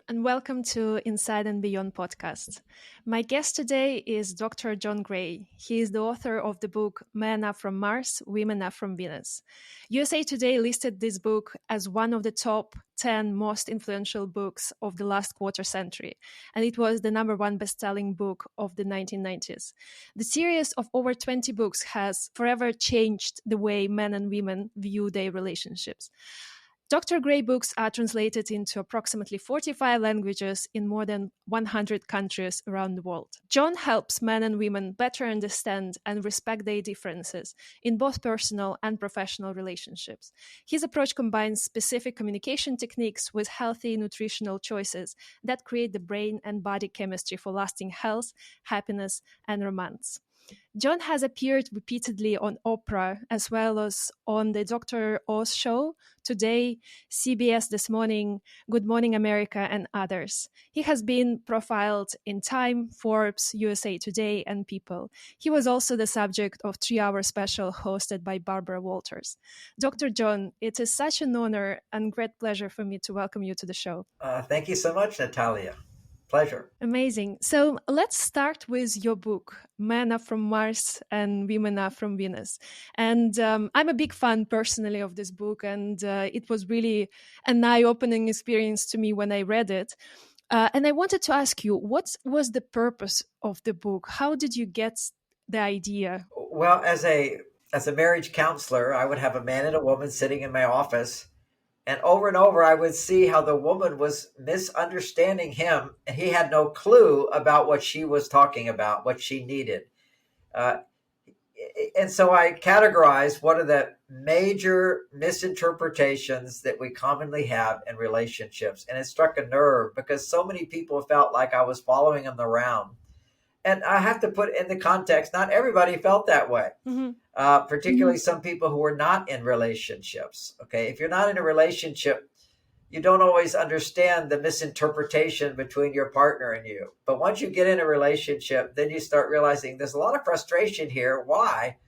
and welcome to Inside and Beyond podcast. My guest today is Dr. John Gray. He is the author of the book Men Are From Mars, Women Are From Venus. USA Today listed this book as one of the top 10 most influential books of the last quarter century, and it was the number one best-selling book of the 1990s. The series of over 20 books has forever changed the way men and women view their relationships. Dr. Gray books are translated into approximately 45 languages in more than 100 countries around the world. John helps men and women better understand and respect their differences in both personal and professional relationships. His approach combines specific communication techniques with healthy nutritional choices that create the brain and body chemistry for lasting health, happiness, and romance. John has appeared repeatedly on Oprah as well as on the Dr. Oz show, Today, CBS This Morning, Good Morning America, and others. He has been profiled in Time, Forbes, USA Today, and People. He was also the subject of 3-hour special hosted by Barbara Walters. Dr. John, it is such an honor and great pleasure for me to welcome you to the show. Thank you so much, Natalia. Pleasure. Amazing. So let's start with your book, Men Are From Mars and Women Are From Venus. And I'm a big fan personally of this book, and it was really an eye-opening experience to me when I read it. And I wanted to ask you, what was the purpose of the book? How did you get the idea? Well, as a marriage counselor, I would have a man and a woman sitting in my office. And over, I would see how the woman was misunderstanding him, and he had no clue about what she was talking about, what she needed. And so I categorized what are the major misinterpretations that we commonly have in relationships. And it struck a nerve because so many people felt like I was following them around. And I have to put in the context, not everybody felt that way. Particularly some people who were not in relationships. Okay, if you're not in a relationship, you don't always understand the misinterpretation between your partner and you. But once you get in a relationship, then you start realizing there's a lot of frustration here. Why?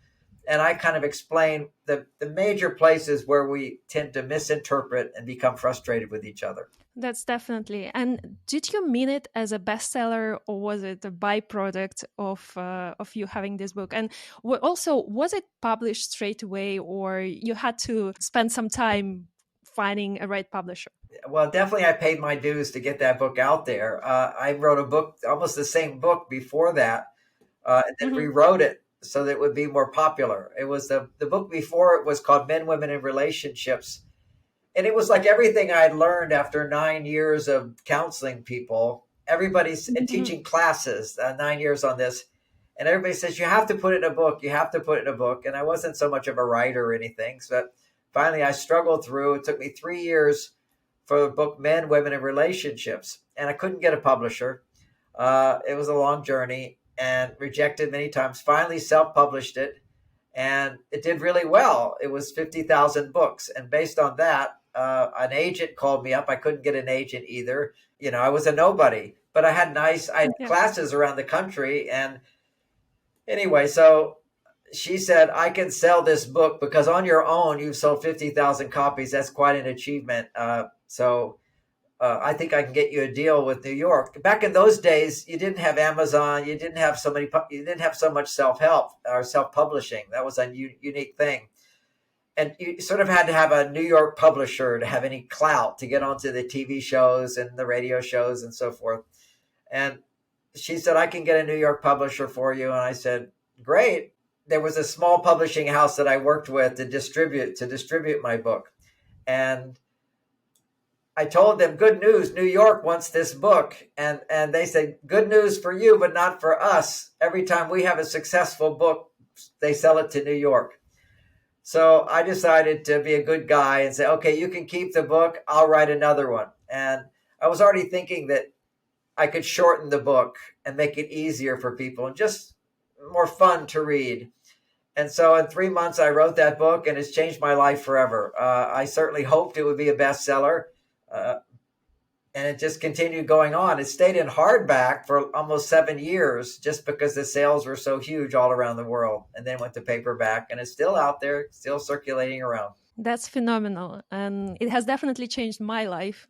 And I kind of explain the major places where we tend to misinterpret and become frustrated with each other. That's definitely. And did you mean it as a bestseller, or was it a byproduct of you having this book? And also, was it published straight away, or you had to spend some time finding a right publisher? Well, definitely, I paid my dues to get that book out there. I wrote a book, almost the same book before that, and then rewrote it so that it would be more popular. It was the book before it was called Men, Women, and Relationships. And it was like everything I had learned after 9 years of counseling people. Everybody's teaching classes, 9 years on this. And everybody says, you have to put it in a book. You have to put it in a book. And I wasn't so much of a writer or anything. So finally, I struggled through. It took me 3 years for the book Men, Women, and Relationships. And I couldn't get a publisher. It was a long journey and rejected many times. Finally, self-published it. And it did really well. It was 50,000 books. And based on that, an agent called me up. I couldn't get an agent either. You know, I was a nobody, but I had classes around the country. And anyway, so she said, I can sell this book because on your own, you've sold 50,000 copies. That's quite an achievement. So I think I can get you a deal with New York. Back in those days, you didn't have Amazon. You didn't have so much self-help or self-publishing. That was a unique thing. And you sort of had to have a New York publisher to have any clout to get onto the TV shows and the radio shows and so forth. And she said, I can get a New York publisher for you. And I said, great. There was a small publishing house that I worked with to distribute my book. And I told them, good news, New York wants this book. And they said, good news for you, but not for us. Every time we have a successful book, they sell it to New York. So I decided to be a good guy and say, okay, you can keep the book. I'll write another one. And I was already thinking that I could shorten the book and make it easier for people and just more fun to read. And so in 3 months, I wrote that book, and it's changed my life forever. I certainly hoped it would be a bestseller. And it just continued going on. It stayed in hardback for almost 7 years just because the sales were so huge all around the world, and then went to paperback, and it's still out there, still circulating around. That's phenomenal. And it has definitely changed my life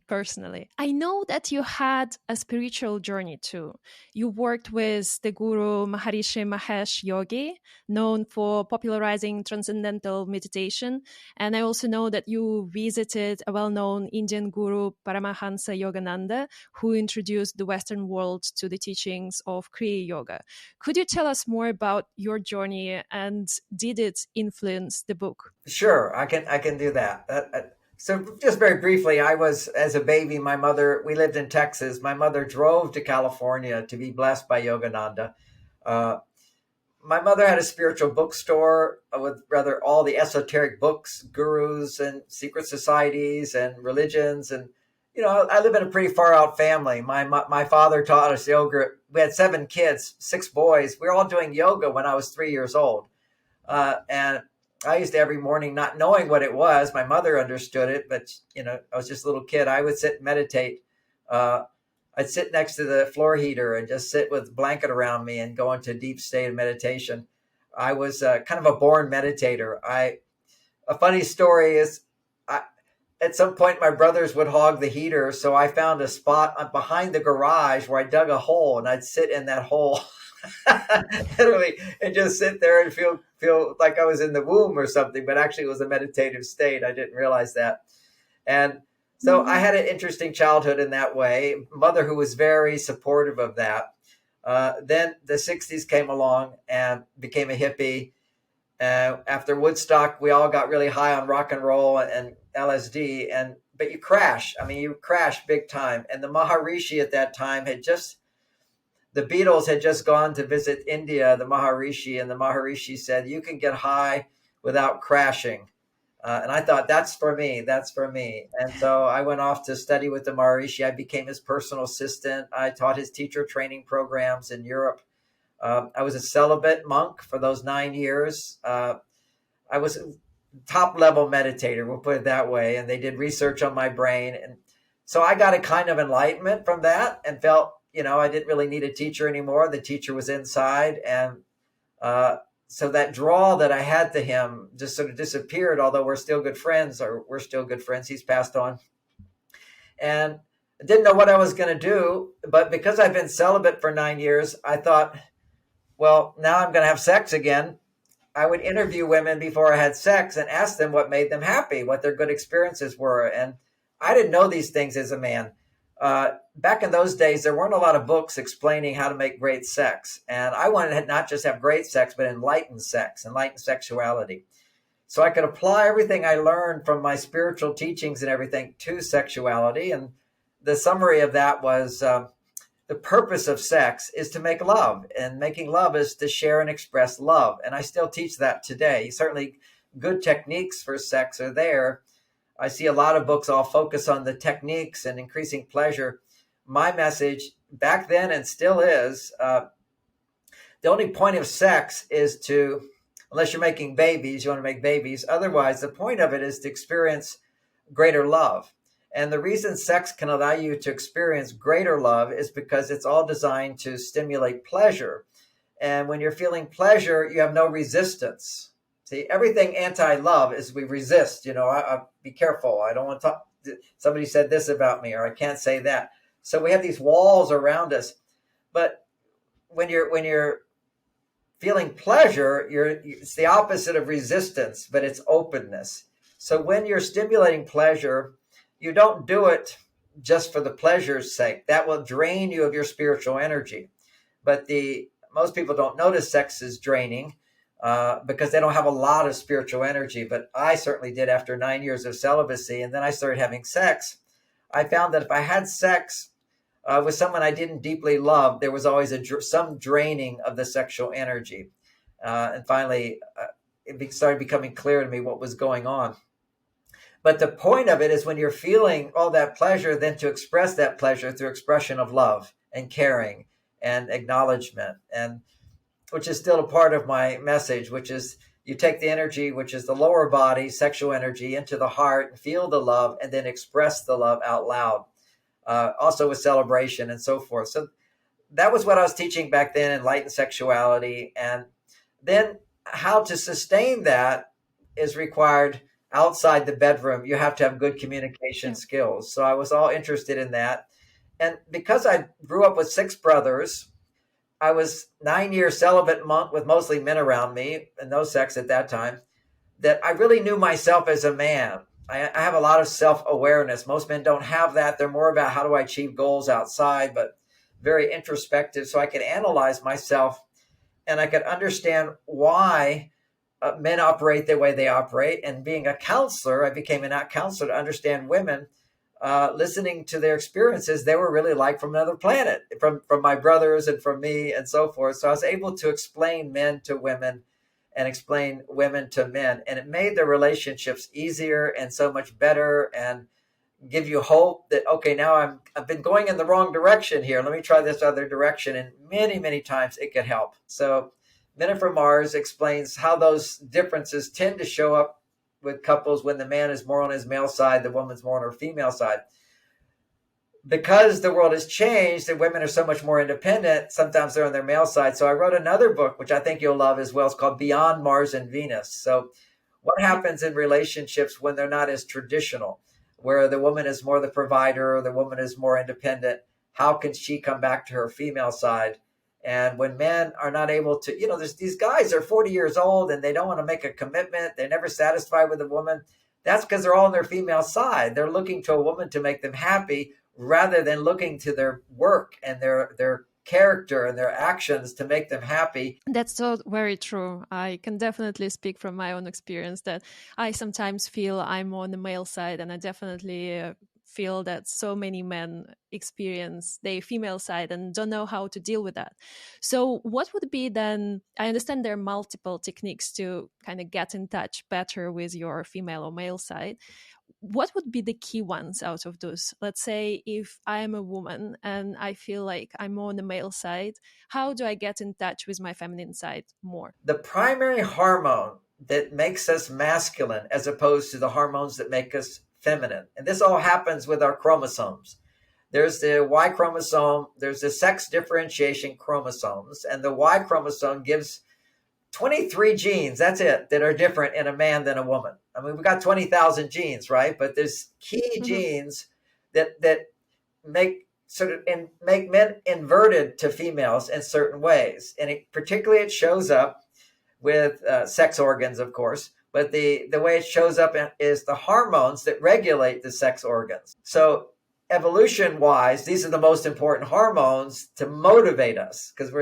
personally. I know that you had a spiritual journey too. You worked with the guru Maharishi Mahesh Yogi, known for popularizing transcendental meditation. And I also know that you visited a well-known Indian guru, Paramahansa Yogananda, who introduced the Western world to the teachings of Kriya Yoga. Could you tell us more about your journey, and did it influence the book? Sure, I can do that. So just very briefly, I was, as a baby, we lived in Texas. My mother drove to California to be blessed by Yogananda. Uh, my mother had a spiritual bookstore with rather all the esoteric books, gurus and secret societies and religions. And, I live in a pretty far out family. My father taught us yoga. We had 7 kids, 6 boys. We were all doing yoga when I was 3 years old. And I used to every morning, not knowing what it was. My mother understood it, but I was just a little kid. I would sit and meditate. I'd sit next to the floor heater and just sit with a blanket around me and go into a deep state of meditation. I was kind of a born meditator. A funny story is, at some point my brothers would hog the heater, so I found a spot behind the garage where I dug a hole, and I'd sit in that hole. Literally, and just sit there and feel like I was in the womb or something, but actually it was a meditative state. I didn't realize that. And so I had an interesting childhood in that way. Mother who was very supportive of that. Then the 60s came along and became a hippie. After Woodstock, we all got really high on rock and roll and LSD, but you crash. I mean, you crash big time. And the Maharishi at that time the Beatles had just gone to visit India, the Maharishi, and the Maharishi said, "You can get high without crashing." And I thought, that's for me. That's for me. And so I went off to study with the Maharishi. I became his personal assistant. I taught his teacher training programs in Europe. I was a celibate monk for those 9 years. I was a top level meditator, we'll put it that way. And they did research on my brain. And so I got a kind of enlightenment from that and felt, I didn't really need a teacher anymore. The teacher was inside. And so that draw that I had to him just sort of disappeared, although we're still good friends, or we're still good friends. He's passed on. And I didn't know what I was going to do. But because I've been celibate for 9 years, I thought, well, now I'm going to have sex again. I would interview women before I had sex and ask them what made them happy, what their good experiences were. And I didn't know these things as a man. Back in those days, there weren't a lot of books explaining how to make great sex. And I wanted to not just have great sex, but enlightened sex, enlightened sexuality. So I could apply everything I learned from my spiritual teachings and everything to sexuality. And the summary of that was the purpose of sex is to make love. And making love is to share and express love. And I still teach that today. Certainly good techniques for sex are there. I see a lot of books all focus on the techniques and increasing pleasure. My message back then, and still is, the only point of sex is to, unless you're making babies, you want to make babies. Otherwise, the point of it is to experience greater love. And the reason sex can allow you to experience greater love is because it's all designed to stimulate pleasure. And when you're feeling pleasure, you have no resistance. See, everything anti-love is we resist. I be careful. I don't want to talk. Somebody said this about me, or I can't say that. So we have these walls around us. But when you're feeling pleasure, it's the opposite of resistance, but it's openness. So when you're stimulating pleasure, you don't do it just for the pleasure's sake. That will drain you of your spiritual energy. But most people don't notice sex is draining. Because they don't have a lot of spiritual energy. But I certainly did after 9 years of celibacy. And then I started having sex. I found that if I had sex with someone I didn't deeply love, there was always some draining of the sexual energy. And finally, it started becoming clear to me what was going on. But the point of it is when you're feeling all that pleasure, then to express that pleasure through expression of love and caring and acknowledgement, and which is still a part of my message, which is you take the energy, which is the lower body, sexual energy, into the heart, feel the love, and then express the love out loud, also with celebration and so forth. So that was what I was teaching back then, enlightened sexuality. And then how to sustain that is required outside the bedroom, you have to have good communication Yeah. skills. So I was all interested in that. And because I grew up with 6 brothers, I was 9 years celibate monk with mostly men around me and no sex at that time, that I really knew myself as a man. I have a lot of self-awareness. Most men don't have that. They're more about how do I achieve goals outside, but very introspective. So I could analyze myself and I could understand why men operate the way they operate. And being a counselor, I became a counselor to understand women. Listening to their experiences, they were really like from another planet, from my brothers and from me and so forth. So I was able to explain men to women and explain women to men, and it made the relationships easier and so much better, and give you hope that, okay, now I've been going in the wrong direction here. Let me try this other direction. And many times it could help. So Men from Mars explains how those differences tend to show up with couples when the man is more on his male side, the woman's more on her female side. Because the world has changed and women are so much more independent, sometimes they're on their male side. So I wrote another book, which I think you'll love as well. It's called Beyond Mars and Venus. So what happens in relationships when they're not as traditional, where the woman is more the provider, the woman is more independent? How can she come back to her female side? And when men are not able to, there's these guys are 40 years old and they don't want to make a commitment. They're never satisfied with a woman. That's because they're all on their female side. They're looking to a woman to make them happy rather than looking to their work and their character and their actions to make them happy. That's so very true. I can definitely speak from my own experience that I sometimes feel I'm on the male side, and I definitely feel that so many men experience their female side and don't know how to deal with that. So what would be then, I understand there are multiple techniques to kind of get in touch better with your female or male side. What would be the key ones out of those? Let's say if I am a woman and I feel like I'm more on the male side, how do I get in touch with my feminine side more? The primary hormone that makes us masculine as opposed to the hormones that make us feminine, and this all happens with our chromosomes. There's the Y chromosome, there's the sex differentiation chromosomes, and the Y chromosome gives 23 genes, that's it, that are different in a man than a woman. I mean, we've got 20,000 genes, right? But there's key genes that make make men inverted to females in certain ways. And particularly it shows up with sex organs, of course, but the way it shows up is the hormones that regulate the sex organs. So evolution-wise, these are the most important hormones to motivate us, because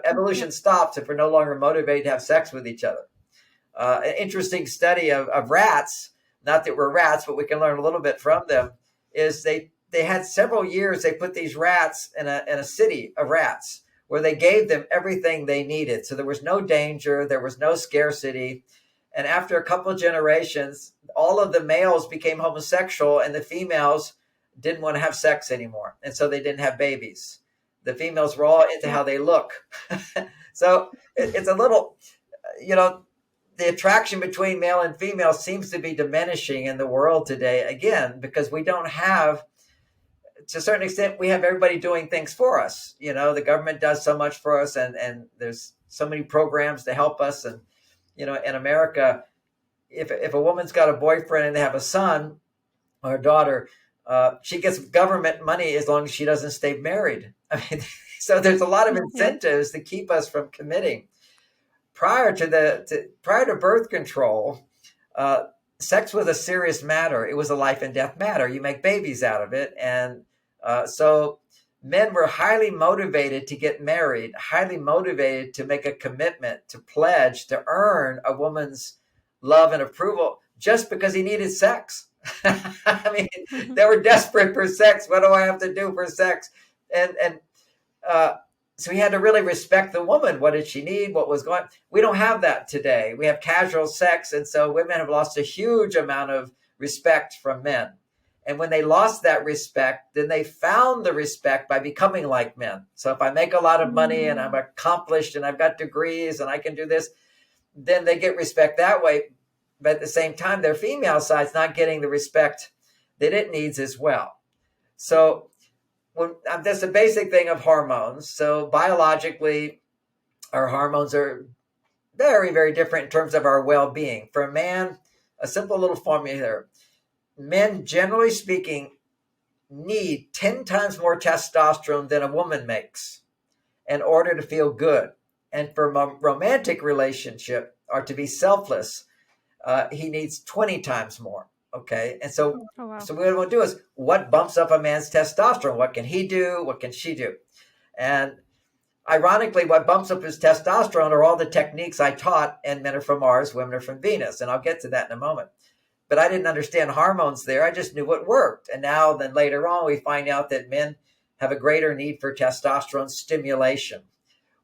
evolution stops if we're no longer motivated to have sex with each other. An interesting study of rats, not that we're rats, but we can learn a little bit from them, is they had several years, they put these rats in a city of rats where they gave them everything they needed. So there was no danger, there was no scarcity. And after a couple of generations, all of the males became homosexual and the females didn't want to have sex anymore. And so they didn't have babies. The females were all into how they look. So it's a little, the attraction between male and female seems to be diminishing in the world today, again, because we don't have, to a certain extent, we have everybody doing things for us. The government does so much for us, and there's so many programs to help us. And, in America, if a woman's got a boyfriend and they have a son or a daughter, she gets government money as long as she doesn't stay married. I mean, so there's a lot of incentives to keep us from committing. Prior to birth control, sex was a serious matter. It was a life and death matter. You make babies out of it. And so men were highly motivated to get married, highly motivated to make a commitment, to pledge, to earn a woman's love and approval just because he needed sex. I mean, they were desperate for sex. What do I have to do for sex? And so he had to really respect the woman. What did she need? What was going on? We don't have that today. We have casual sex. And so women have lost a huge amount of respect from men. And when they lost that respect, then they found the respect by becoming like men. So if I make a lot of money and I'm accomplished and I've got degrees and I can do this, then they get respect that way. But at the same time, their female side's not getting the respect that it needs as well. So that's a basic thing of hormones. So biologically, our hormones are very, very different in terms of our well-being. For a man, a simple little formula here. Men, generally speaking, need 10 times more testosterone than a woman makes in order to feel good. And for a romantic relationship or to be selfless, he needs 20 times more. Okay. And so, Oh, wow. so what we want to do is, what bumps up a man's testosterone? What can he do? What can she do? And ironically, what bumps up his testosterone are all the techniques I taught in Men Are From Mars, Women Are From Venus. And I'll get to that in a moment. But I didn't understand hormones there. I just knew what worked. And now, then later on, we find out that men have a greater need for testosterone stimulation.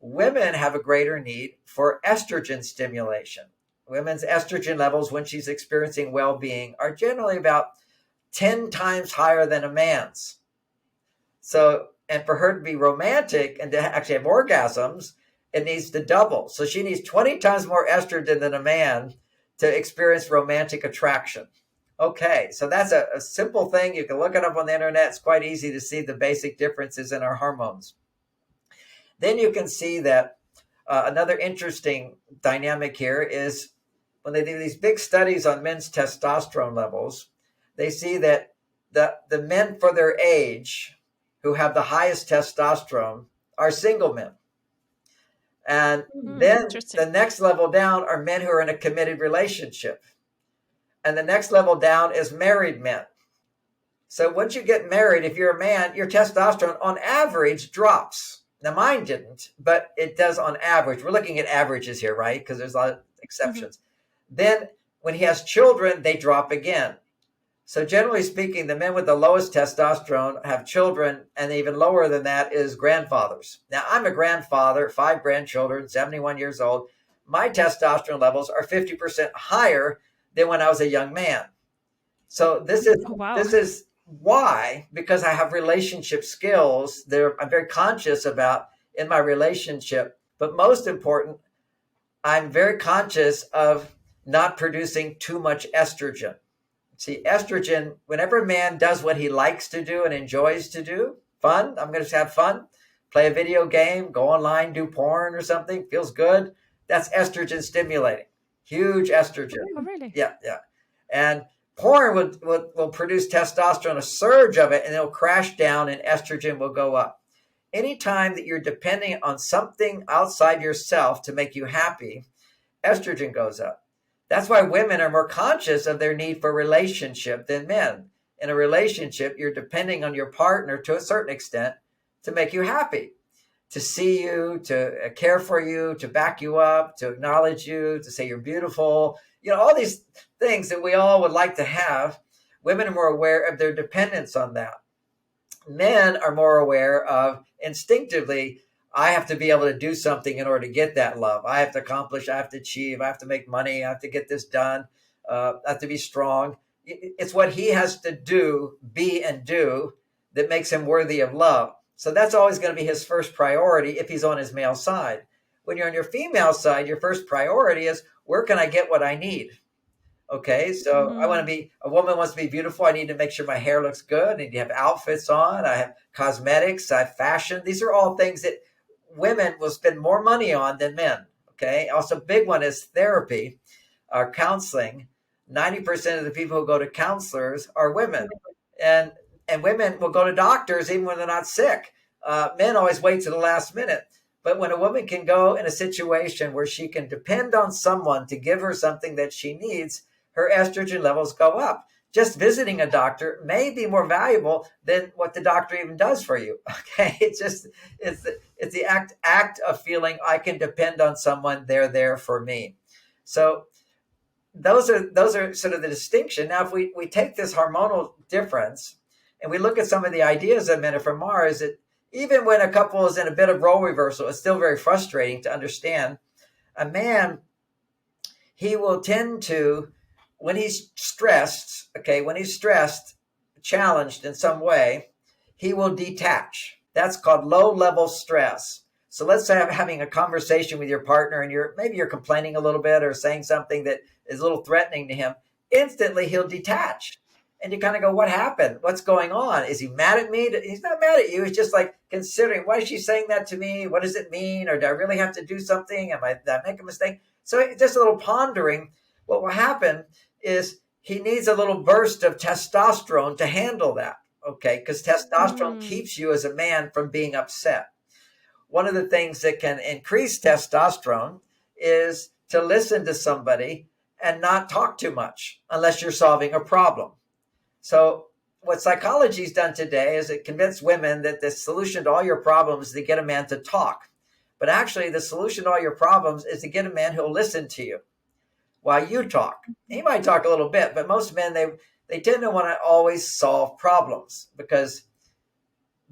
Women have a greater need for estrogen stimulation. Women's estrogen levels, when she's experiencing well-being, are generally about 10 times higher than a man's. So, and for her to be romantic and to actually have orgasms, it needs to double. So she needs 20 times more estrogen than a man to experience romantic attraction. Okay, so that's a simple thing. You can look it up on the internet. It's quite easy to see the basic differences in our hormones. Then you can see that another interesting dynamic here is when they do these big studies on men's testosterone levels, they see that the men for their age who have the highest testosterone are single men. And then the next level down are men who are in a committed relationship. And the next level down is married men. So once you get married, if you're a man, your testosterone on average drops. Now mine didn't, but it does on average. We're looking at averages here, right? Because there's a lot of exceptions. Mm-hmm. Then when he has children, they drop again. So generally speaking, the men with the lowest testosterone have children, and even lower than that is grandfathers. Now, I'm a grandfather, 5 grandchildren, 71 years old. My testosterone levels are 50% higher than when I was a young man. So this is why, because I have relationship skills that I'm very conscious about in my relationship. But most important, I'm very conscious of not producing too much estrogen. See, estrogen, whenever a man does what he likes to do and enjoys to do, fun, I'm going to have fun, play a video game, go online, do porn or something, feels good, that's estrogen stimulating. Huge estrogen. Oh, really? Yeah. And porn will produce testosterone, a surge of it, and it'll crash down and estrogen will go up. Anytime that you're depending on something outside yourself to make you happy, estrogen goes up. That's why women are more conscious of their need for relationship than men. In a relationship, you're depending on your partner to a certain extent to make you happy, to see you, to care for you, to back you up, to acknowledge you, to say you're beautiful. You know, all these things that we all would like to have. Women are more aware of their dependence on that. Men are more aware of instinctively, I have to be able to do something in order to get that love. I have to accomplish, I have to achieve, I have to make money, I have to get this done, I have to be strong. It's what he has to do, be and do that makes him worthy of love. So that's always going to be his first priority if he's on his male side. When you're on your female side, your first priority is, where can I get what I need? Okay, so I want to be, a woman wants to be beautiful. I need to make sure my hair looks good. I need to have outfits on. I have cosmetics, I have fashion. These are all things that women will spend more money on than men. Okay. Also, big one is therapy or counseling. 90% of the people who go to counselors are women, and women will go to doctors even when they're not sick. Men always wait to the last minute. But when a woman can go in a situation where she can depend on someone to give her something that she needs, her estrogen levels go up. Just visiting a doctor may be more valuable than what the doctor even does for you. Okay, it's the act of feeling I can depend on someone. They're there for me. So those are sort of the distinction. Now, if we take this hormonal difference and we look at some of the ideas of Men Are From Mars, that even when a couple is in a bit of role reversal, it's still very frustrating to understand. A man, he will tend to, when he's stressed, challenged in some way, he will detach. That's called low-level stress. So let's say I'm having a conversation with your partner and maybe you're complaining a little bit or saying something that is a little threatening to him. Instantly, he'll detach. And you kind of go, what happened? What's going on? Is he mad at me? He's not mad at you. He's just like considering, why is she saying that to me? What does it mean? Or do I really have to do something? Did I make a mistake? So just a little pondering. What will happen is he needs a little burst of testosterone to handle that. Okay, because testosterone Mm. keeps you as a man from being upset. One of the things that can increase testosterone is to listen to somebody and not talk too much unless you're solving a problem. So, what psychology's done today is it convinced women that the solution to all your problems is to get a man to talk. But actually, the solution to all your problems is to get a man who'll listen to you while you talk. He might talk a little bit, but most men, they tend to want to always solve problems because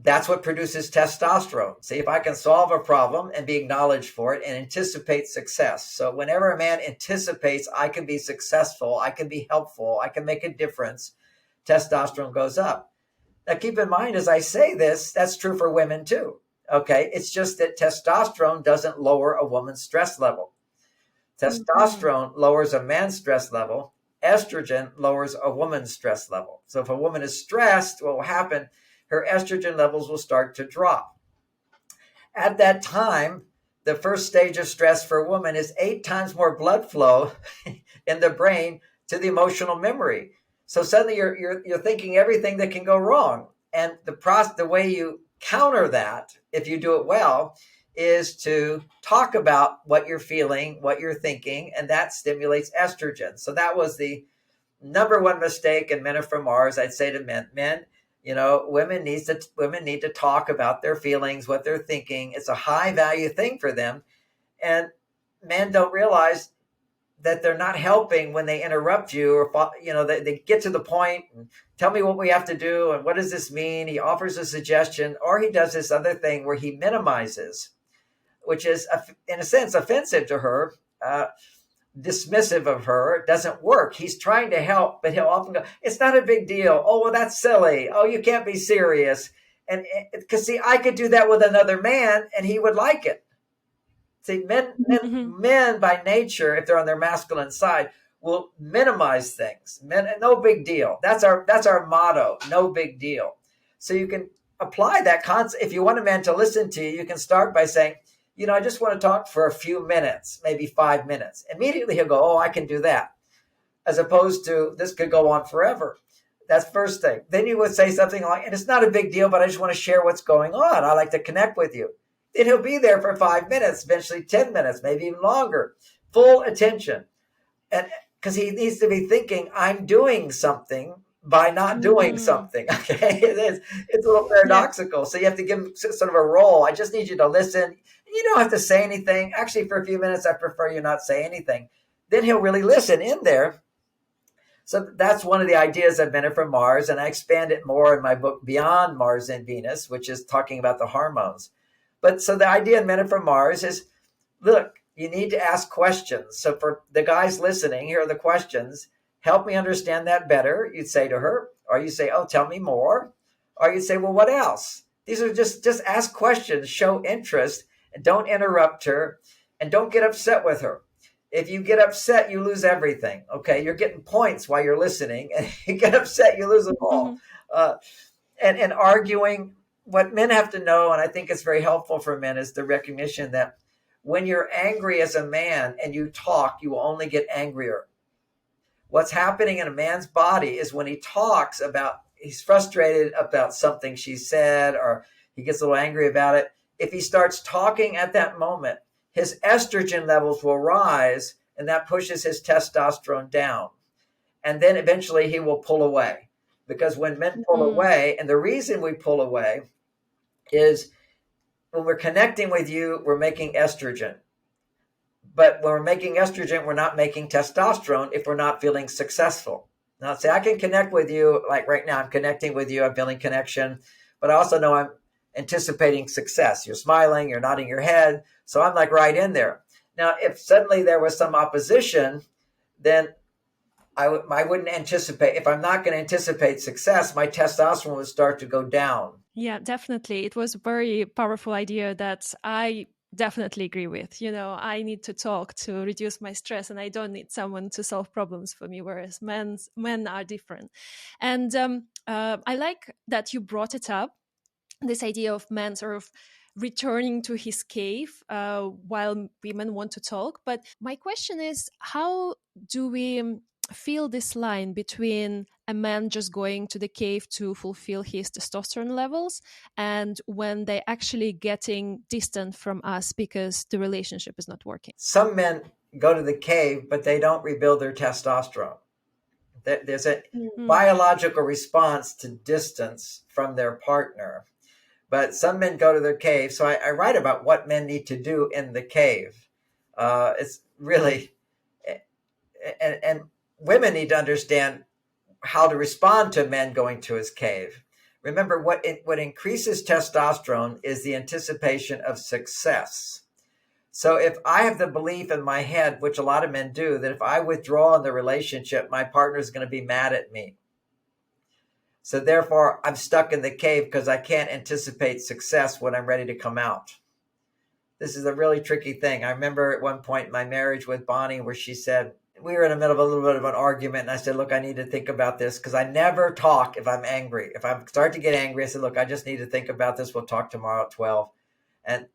that's what produces testosterone. See, if I can solve a problem and be acknowledged for it and anticipate success. So whenever a man anticipates I can be successful, I can be helpful, I can make a difference, testosterone goes up. Now keep in mind, as I say this, that's true for women too. Okay. It's just that testosterone doesn't lower a woman's stress level. Mhm. Testosterone lowers a man's stress level. Estrogen lowers a woman's stress level. So if a woman is stressed, what will happen? Her estrogen levels will start to drop. At that time, the first stage of stress for a woman is 8 times more blood flow in the brain to the emotional memory. So suddenly you're thinking everything that can go wrong. And the way you counter that, if you do it well, is to talk about what you're feeling, what you're thinking, and that stimulates estrogen. So that was the number one mistake in Men Are From Mars. I'd say to men, women need to talk about their feelings, what they're thinking. It's a high value thing for them, and men don't realize that they're not helping when they interrupt you, or they get to the point and tell me what we have to do and what does this mean. He offers a suggestion, or he does this other thing where he minimizes, which is in a sense offensive to her. Dismissive of her. It doesn't work. He's trying to help, but he'll often go, it's not a big deal. Oh, well, that's silly. Oh, you can't be serious. And because see, I could do that with another man and he would like it. See, Mhm. men by nature, if they're on their masculine side, will minimize things. Men, no big deal. That's our motto. No big deal. So you can apply that concept. If you want a man to listen to you, you can start by saying, I just want to talk for a few minutes, maybe 5 minutes. Immediately he'll go, oh, I can do that. As opposed to this could go on forever. That's first thing. Then you would say something like, and it's not a big deal, but I just want to share what's going on. I like to connect with you. Then he'll be there for 5 minutes, eventually 10 minutes, maybe even longer. Full attention. And because he needs to be thinking, I'm doing something by not doing Mm. something. Okay. It's a little Yeah. paradoxical. So you have to give him sort of a role. I just need you to listen. You don't have to say anything. Actually, for a few minutes, I prefer you not say anything. Then he'll really listen in there. So that's one of the ideas of Men Are From Mars, and I expand it more in my book Beyond Mars and Venus, which is talking about the hormones. But so the idea in Men Are From Mars is, look, you need to ask questions. So for the guys listening, here are the questions. Help me understand that better, you'd say to her. Or you say, oh, tell me more. Or you'd say, well, what else? These are just ask questions, show interest, and don't interrupt her, and don't get upset with her. If you get upset, you lose everything. Okay, you're getting points while you're listening, and you get upset, you lose them all. Mhm. Uh, and arguing, what men have to know, and I think it's very helpful for men, is the recognition that when you're angry as a man and you talk, you will only get angrier. What's happening in a man's body is when he talks about, he's frustrated about something she said, or he gets a little angry about it. If he starts talking at that moment, his estrogen levels will rise, and that pushes his testosterone down. And then eventually he will pull away. Because when men pull Mm. away, and the reason we pull away is when we're connecting with you, we're making estrogen. But when we're making estrogen, we're not making testosterone if we're not feeling successful. Now, say I can connect with you, like right now, I'm connecting with you, I'm feeling connection, but I also know I'm anticipating success. You're smiling, you're nodding your head. So I'm like right in there. Now, if suddenly there was some opposition, then I wouldn't anticipate, if I'm not going to anticipate success, my testosterone would start to go down. Yeah, definitely. It was a very powerful idea that I definitely agree with. I need to talk to reduce my stress, and I don't need someone to solve problems for me. Whereas men are different, and I like that you brought it up. This idea of men sort of returning to his cave while women want to talk. But my question is, how do we feel this line between a man just going to the cave to fulfill his testosterone levels and when they actually getting distant from us because the relationship is not working. Some men go to the cave, but they don't rebuild their testosterone. There's a biological response to distance from their partner. But some men go to their cave. So I write about what men need to do in the cave. It's really, and women need to understand how to respond to men going to his cave. Remember, what increases testosterone is the anticipation of success. So if I have the belief in my head, which a lot of men do, that if I withdraw in the relationship, my partner is going to be mad at me. So therefore, I'm stuck in the cave because I can't anticipate success when I'm ready to come out. This is a really tricky thing. I remember at one point in my marriage with Bonnie where she said, we were in the middle of a little bit of an argument, and I said, look, I need to think about this because I never talk if I'm angry. If I start to get angry, I said, look, I just need to think about this. We'll talk tomorrow at 12 and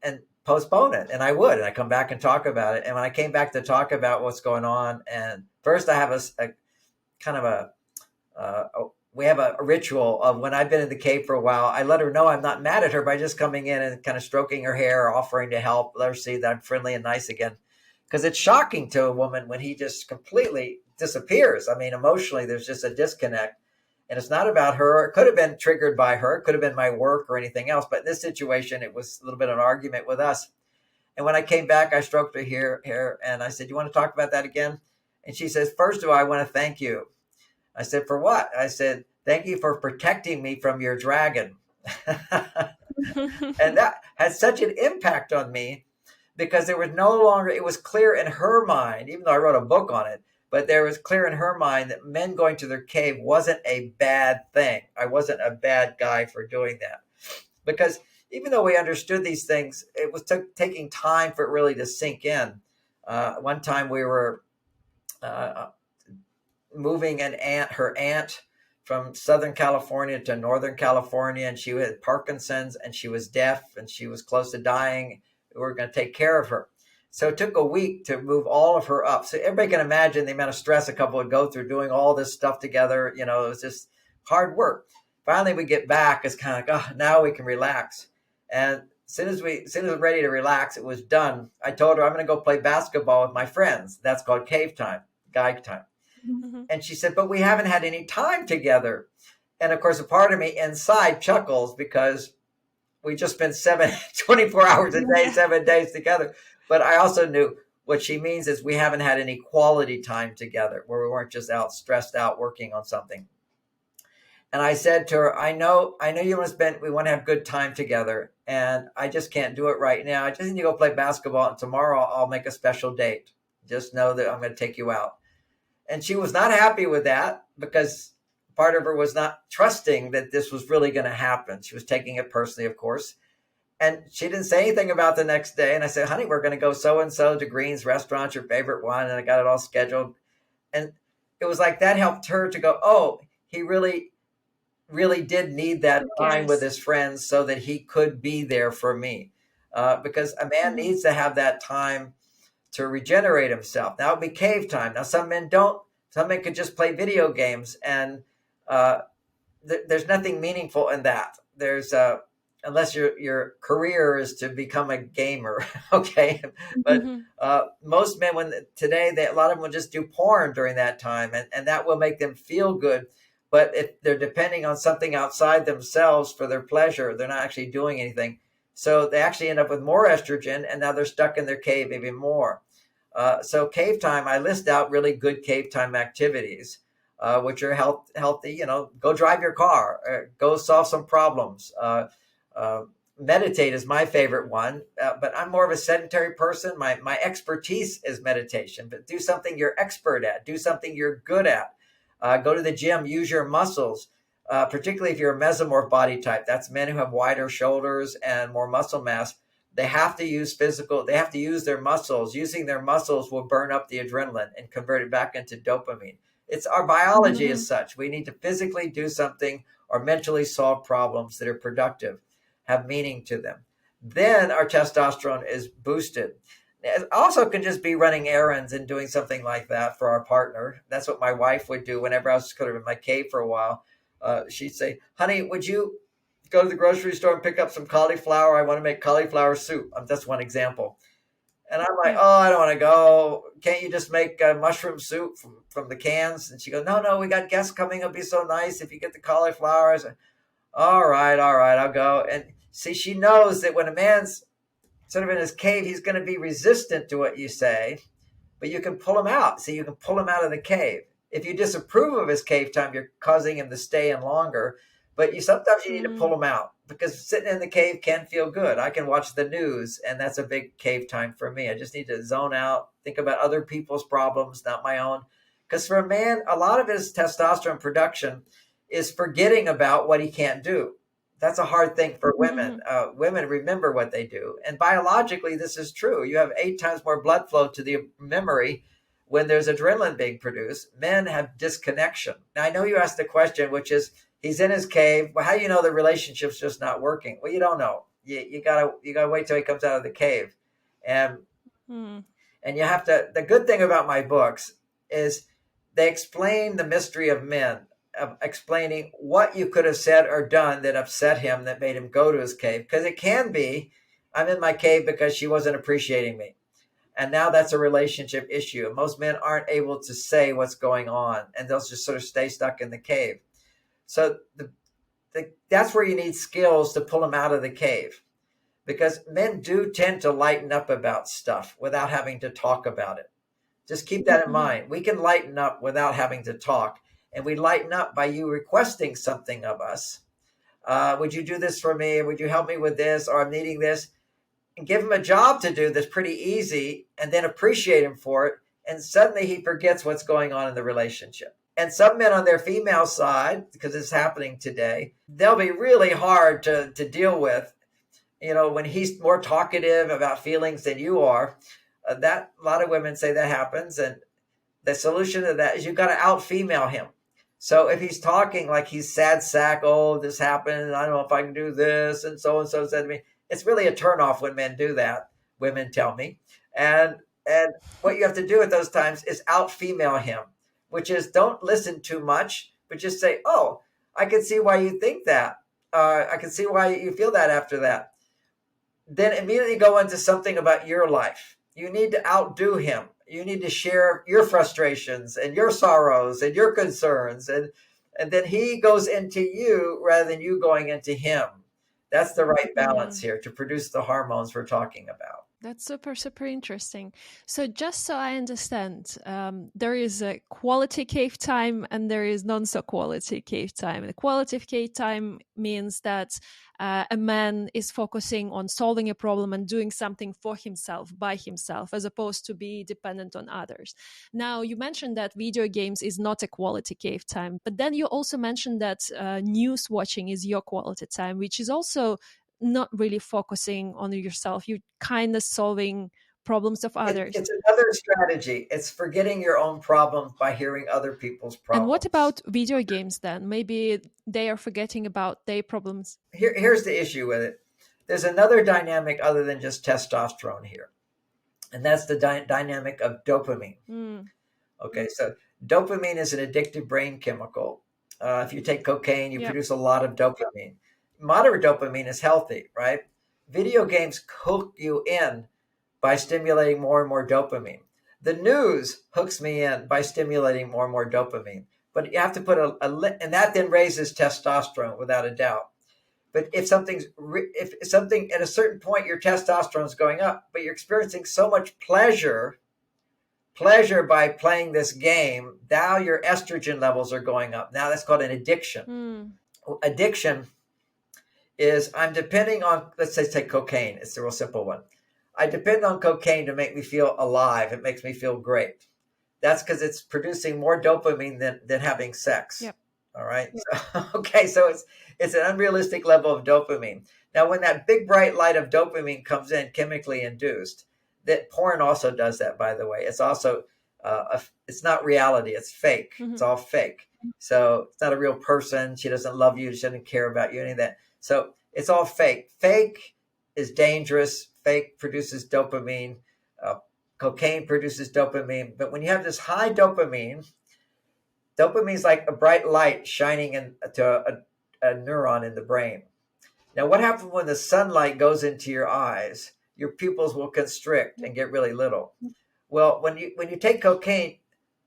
postpone it. And I would, and I come back and talk about it. And when I came back to talk about what's going on, and first I have a kind of we have a ritual of when I've been in the cave for a while, I let her know I'm not mad at her by just coming in and kind of stroking her hair, offering to help, let her see that I'm friendly and nice again. Because it's shocking to a woman when he just completely disappears. I mean, emotionally, there's just a disconnect. And it's not about her. It could have been triggered by her. It could have been my work or anything else. But in this situation, it was a little bit of an argument with us. And when I came back, I stroked her hair and I said, you want to talk about that again? And she says, first of all, I want to thank you. I said, for what? I said, thank you for protecting me from your dragon. And that had such an impact on me because there was no longer, it was clear in her mind, even though I wrote a book on it, but there was clear in her mind that men going to their cave wasn't a bad thing. I wasn't a bad guy for doing that. Because even though we understood these things, it was taking time for it really to sink in. One time we were moving her aunt from Southern California to Northern California, and she had Parkinson's and she was deaf and she was close to dying. We were going to take care of her. So it took a week to move all of her up. So everybody can imagine the amount of stress a couple would go through doing all this stuff together. You know, it was just hard work. Finally, we get back. It's kind of like, oh, now we can relax. And as soon as we're ready to relax, it was done. I told her I'm going to go play basketball with my friends. That's called cave time, guy time. Mm-hmm. And she said, but we haven't had any time together. And of course, a part of me inside chuckles because we just spent 24 hours a day, 7 days together. But I also knew what she means is we haven't had any quality time together where we weren't just out stressed out working on something. And I said to her, I know you want we want to have good time together. And I just can't do it right now. I just need to go play basketball. And tomorrow I'll make a special date. Just know that I'm going to take you out. And she was not happy with that because part of her was not trusting that this was really going to happen. She was taking it personally, of course. And she didn't say anything about the next day. And I said, honey, we're going to go so-and-so to Green's restaurant, your favorite one. And I got it all scheduled. And it was like that helped her to go, oh, he really did need that time with his friends so that he could be there for me. Because a man needs to have that time to regenerate himself. Now it'd be cave time. Now some men don't. Some men could just play video games, and there's nothing meaningful in that. There's unless your career is to become a gamer, okay. But most men, today, a lot of them will just do porn during that time, and that will make them feel good. But if they're depending on something outside themselves for their pleasure, they're not actually doing anything. So they actually end up with more estrogen, and now they're stuck in their cave even more. So cave time, I list out really good cave time activities, which are healthy. You know, go drive your car, go solve some problems. Meditate is my favorite one, but I'm more of a sedentary person. My expertise is meditation, but do something you're expert at. Do something you're good at. Go to the gym, use your muscles. Particularly if you're a mesomorph body type, that's men who have wider shoulders and more muscle mass. They have to use they have to use their muscles. Using their muscles will burn up the adrenaline and convert it back into dopamine. It's our biology as such. We need to physically do something or mentally solve problems that are productive, have meaning to them. Then our testosterone is boosted. It also can just be running errands and doing something like that for our partner. That's what my wife would do whenever I was kind of in my cave for a while. She'd say, honey, would you go to the grocery store and pick up some cauliflower? I want to make cauliflower soup. That's one example. And I'm like, Yeah. oh, I don't want to go. Can't you just make mushroom soup from the cans? And she goes, no, we got guests coming. It'll be so nice if you get the cauliflower. I said, all right, I'll go. And see, she knows that when a man's sort of in his cave, he's going to be resistant to what you say, but you can pull him out. See, you can pull him out of the cave. If you disapprove of his cave time, you're causing him to stay in longer. But sometimes you need to pull him out, because sitting in the cave can feel good. I can watch the news, and that's a big cave time for me. I just need to zone out, think about other people's problems, not my own. Because for a man, a lot of his testosterone production is forgetting about what he can't do. That's a hard thing for women. Women remember what they do. And biologically, this is true. You have 8 times more blood flow to the memory when there's adrenaline being produced. Men have disconnection. Now, I know you asked the question, which is, he's in his cave. Well, how do you know the relationship's just not working? Well, you don't know. You gotta wait till he comes out of the cave. And you have to, the good thing about my books is they explain the mystery of men, of explaining what you could have said or done that upset him, that made him go to his cave. Because it can be, I'm in my cave because she wasn't appreciating me. And now that's a relationship issue. Most men aren't able to say what's going on, and they'll just sort of stay stuck in the cave. So that's where you need skills to pull them out of the cave, because men do tend to lighten up about stuff without having to talk about it. Just keep that in mind. We can lighten up without having to talk. And we lighten up by you requesting something of us. Would you do this for me? Would you help me with this? Or I'm needing this. And give him a job to do that's pretty easy, and then appreciate him for it. And suddenly he forgets what's going on in the relationship. And some men on their female side, because it's happening today, they'll be really hard to deal with. When he's more talkative about feelings than you are, that a lot of women say that happens. And the solution to that is you've got to out-female him. So if he's talking like he's sad sack, oh, this happened, I don't know if I can do this, and so said to me, it's really a turnoff when men do that, women tell me. And what you have to do at those times is out-female him, which is don't listen too much, but just say, oh, I can see why you think that. I can see why you feel that after that. Then immediately go into something about your life. You need to outdo him. You need to share your frustrations and your sorrows and your concerns. And then he goes into you rather than you going into him. That's the right balance here to produce the hormones we're talking about. That's super, super interesting. So just so I understand, there is a quality cave time and there is non-so-quality cave time. The quality of cave time means that a man is focusing on solving a problem and doing something for himself, by himself, as opposed to be dependent on others. Now, you mentioned that video games is not a quality cave time, but then you also mentioned that news watching is your quality time, which is also not really focusing on yourself. You're kind of solving problems of others. It's another strategy. It's forgetting your own problems by hearing other people's problems. And what about video games then? Maybe they are forgetting about their problems. Here's the issue with it. There's another dynamic other than just testosterone here. And that's the dynamic of dopamine. Okay, so dopamine is an addictive brain chemical. If you take cocaine, you produce a lot of dopamine. Moderate dopamine is healthy, right? Video games hook you in by stimulating more and more dopamine. The news hooks me in by stimulating more and more dopamine. But you have to put and that then raises testosterone without a doubt. But if something at a certain point, your testosterone is going up, but you're experiencing so much pleasure by playing this game, now your estrogen levels are going up. Now that's called an addiction. Addiction is I'm depending on, let's say take cocaine. It's the real simple one. I depend on cocaine to make me feel alive. It makes me feel great. That's because it's producing more dopamine than having sex. Yep. All right. Yep. So it's an unrealistic level of dopamine. Now, when that big bright light of dopamine comes in, chemically induced, that porn also does that, by the way. It's also it's not reality. It's fake. It's all fake. So it's not a real person. She doesn't love you. She doesn't care about you. Any of that. So it's all fake. Fake is dangerous. Fake produces dopamine. Cocaine produces dopamine. But when you have this high dopamine, dopamine is like a bright light shining into a neuron in the brain. Now, what happens when the sunlight goes into your eyes? Your pupils will constrict and get really little. Well, when you take cocaine,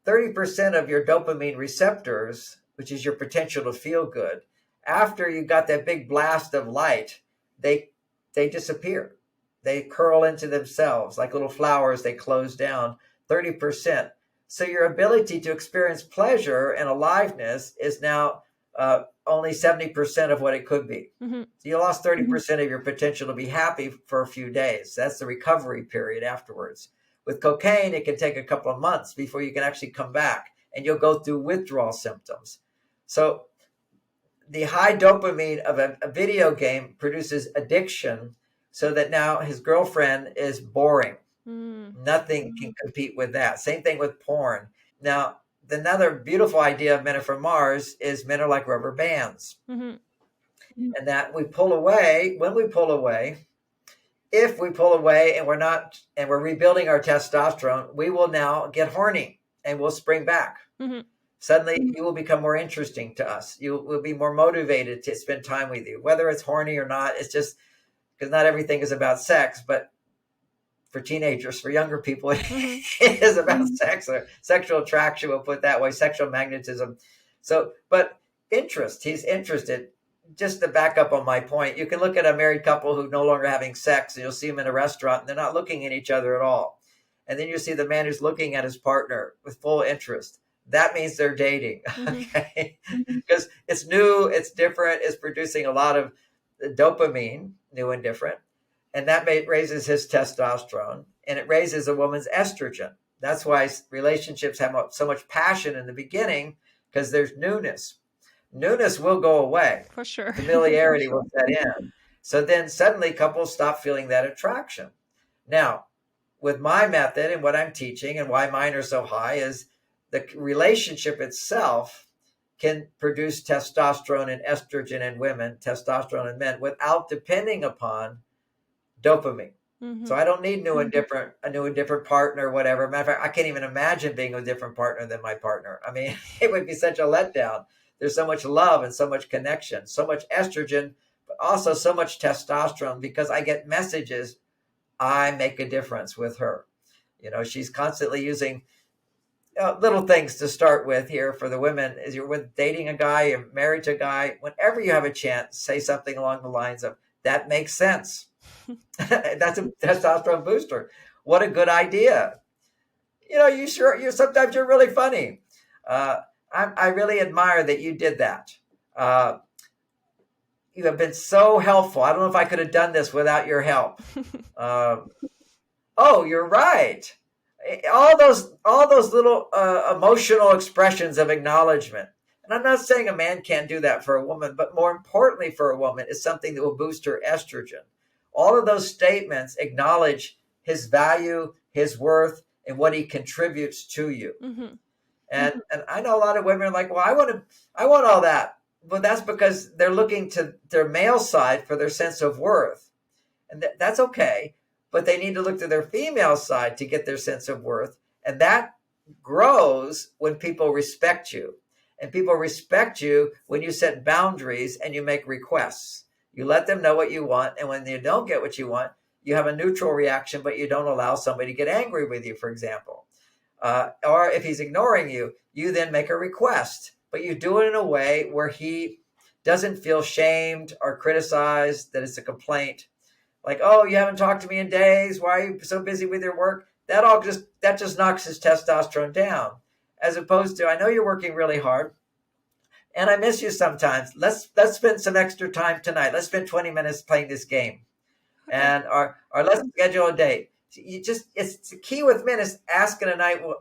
30% of your dopamine receptors, which is your potential to feel good, after you got that big blast of light, they disappear. They curl into themselves like little flowers. They close down 30%. So your ability to experience pleasure and aliveness is now only 70% of what it could be. Mm-hmm. So you lost 30% of your potential to be happy for a few days. That's the recovery period afterwards. With cocaine, it can take a couple of months before you can actually come back, and you'll go through withdrawal symptoms. So the high dopamine of a video game produces addiction, so that now his girlfriend is boring. Nothing can compete with that. Same thing with porn. Now, another beautiful idea of Men Are From Mars is men are like rubber bands. And that we pull away, when we pull away, if we pull away and we're rebuilding our testosterone, we will now get horny and we'll spring back. Suddenly you will become more interesting to us. You will be more motivated to spend time with you, whether it's horny or not. It's just because not everything is about sex, but for teenagers, for younger people, it is about sex or sexual attraction. We'll put it that way, sexual magnetism. So, but interest, he's interested. Just to back up on my point, you can look at a married couple who no longer having sex, and you'll see them in a restaurant and they're not looking at each other at all. And then you see the man who's looking at his partner with full interest. That means they're dating, okay? Because it's new, it's different, it's producing a lot of dopamine, new and different. And that raises his testosterone, and it raises a woman's estrogen. That's why relationships have so much passion in the beginning, because there's newness. Newness will go away. For sure. Familiarity will set in. So then suddenly couples stop feeling that attraction. Now, with my method and what I'm teaching and why mine are so high is the relationship itself can produce testosterone and estrogen in women, testosterone in men, without depending upon dopamine. So I don't need a new and different partner or whatever. Matter of fact, I can't even imagine being a different partner than my partner. I mean, it would be such a letdown. There's so much love and so much connection, so much estrogen, but also so much testosterone, because I get messages. I make a difference with her. You know, she's constantly using little things to start with here for the women. Is you're dating a guy, you're married to a guy, whenever you have a chance, say something along the lines of, that makes sense. That's a testosterone booster. What a good idea. You know, sometimes you're really funny. I really admire that you did that. You have been so helpful. I don't know if I could have done this without your help. Oh, you're right. All those little emotional expressions of acknowledgement. And I'm not saying a man can't do that for a woman, but more importantly for a woman is something that will boost her estrogen. All of those statements acknowledge his value, his worth, and what he contributes to you. And I know a lot of women are like, well, I want all that. But that's because they're looking to their male side for their sense of worth. And that's okay. But they need to look to their female side to get their sense of worth. And that grows when people respect you. And people respect you when you set boundaries and you make requests. You let them know what you want. And when you don't get what you want, you have a neutral reaction, but you don't allow somebody to get angry with you, for example. Or if he's ignoring you, you then make a request. But you do it in a way where he doesn't feel shamed or criticized, that it's a complaint. Like, oh, you haven't talked to me in days. Why are you so busy with your work? That just knocks his testosterone down. As opposed to, I know you're working really hard, and I miss you sometimes. Let's spend some extra time tonight. Let's spend 20 minutes playing this game, and or let's schedule a date. It's the key with men is ask in a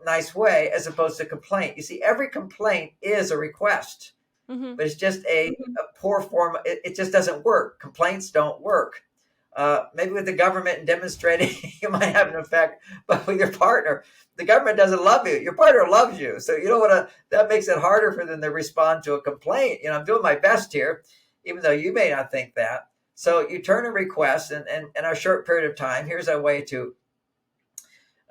nice way as opposed to complaint. You see, every complaint is a request, but it's just a poor form. It just doesn't work. Complaints don't work. Maybe with the government and demonstrating, you might have an effect, but with your partner, the government doesn't love you. Your partner loves you. So you don't want to, that makes it harder for them to respond to a complaint. You know, I'm doing my best here, even though you may not think that. So you turn a request and in a short period of time, here's a way to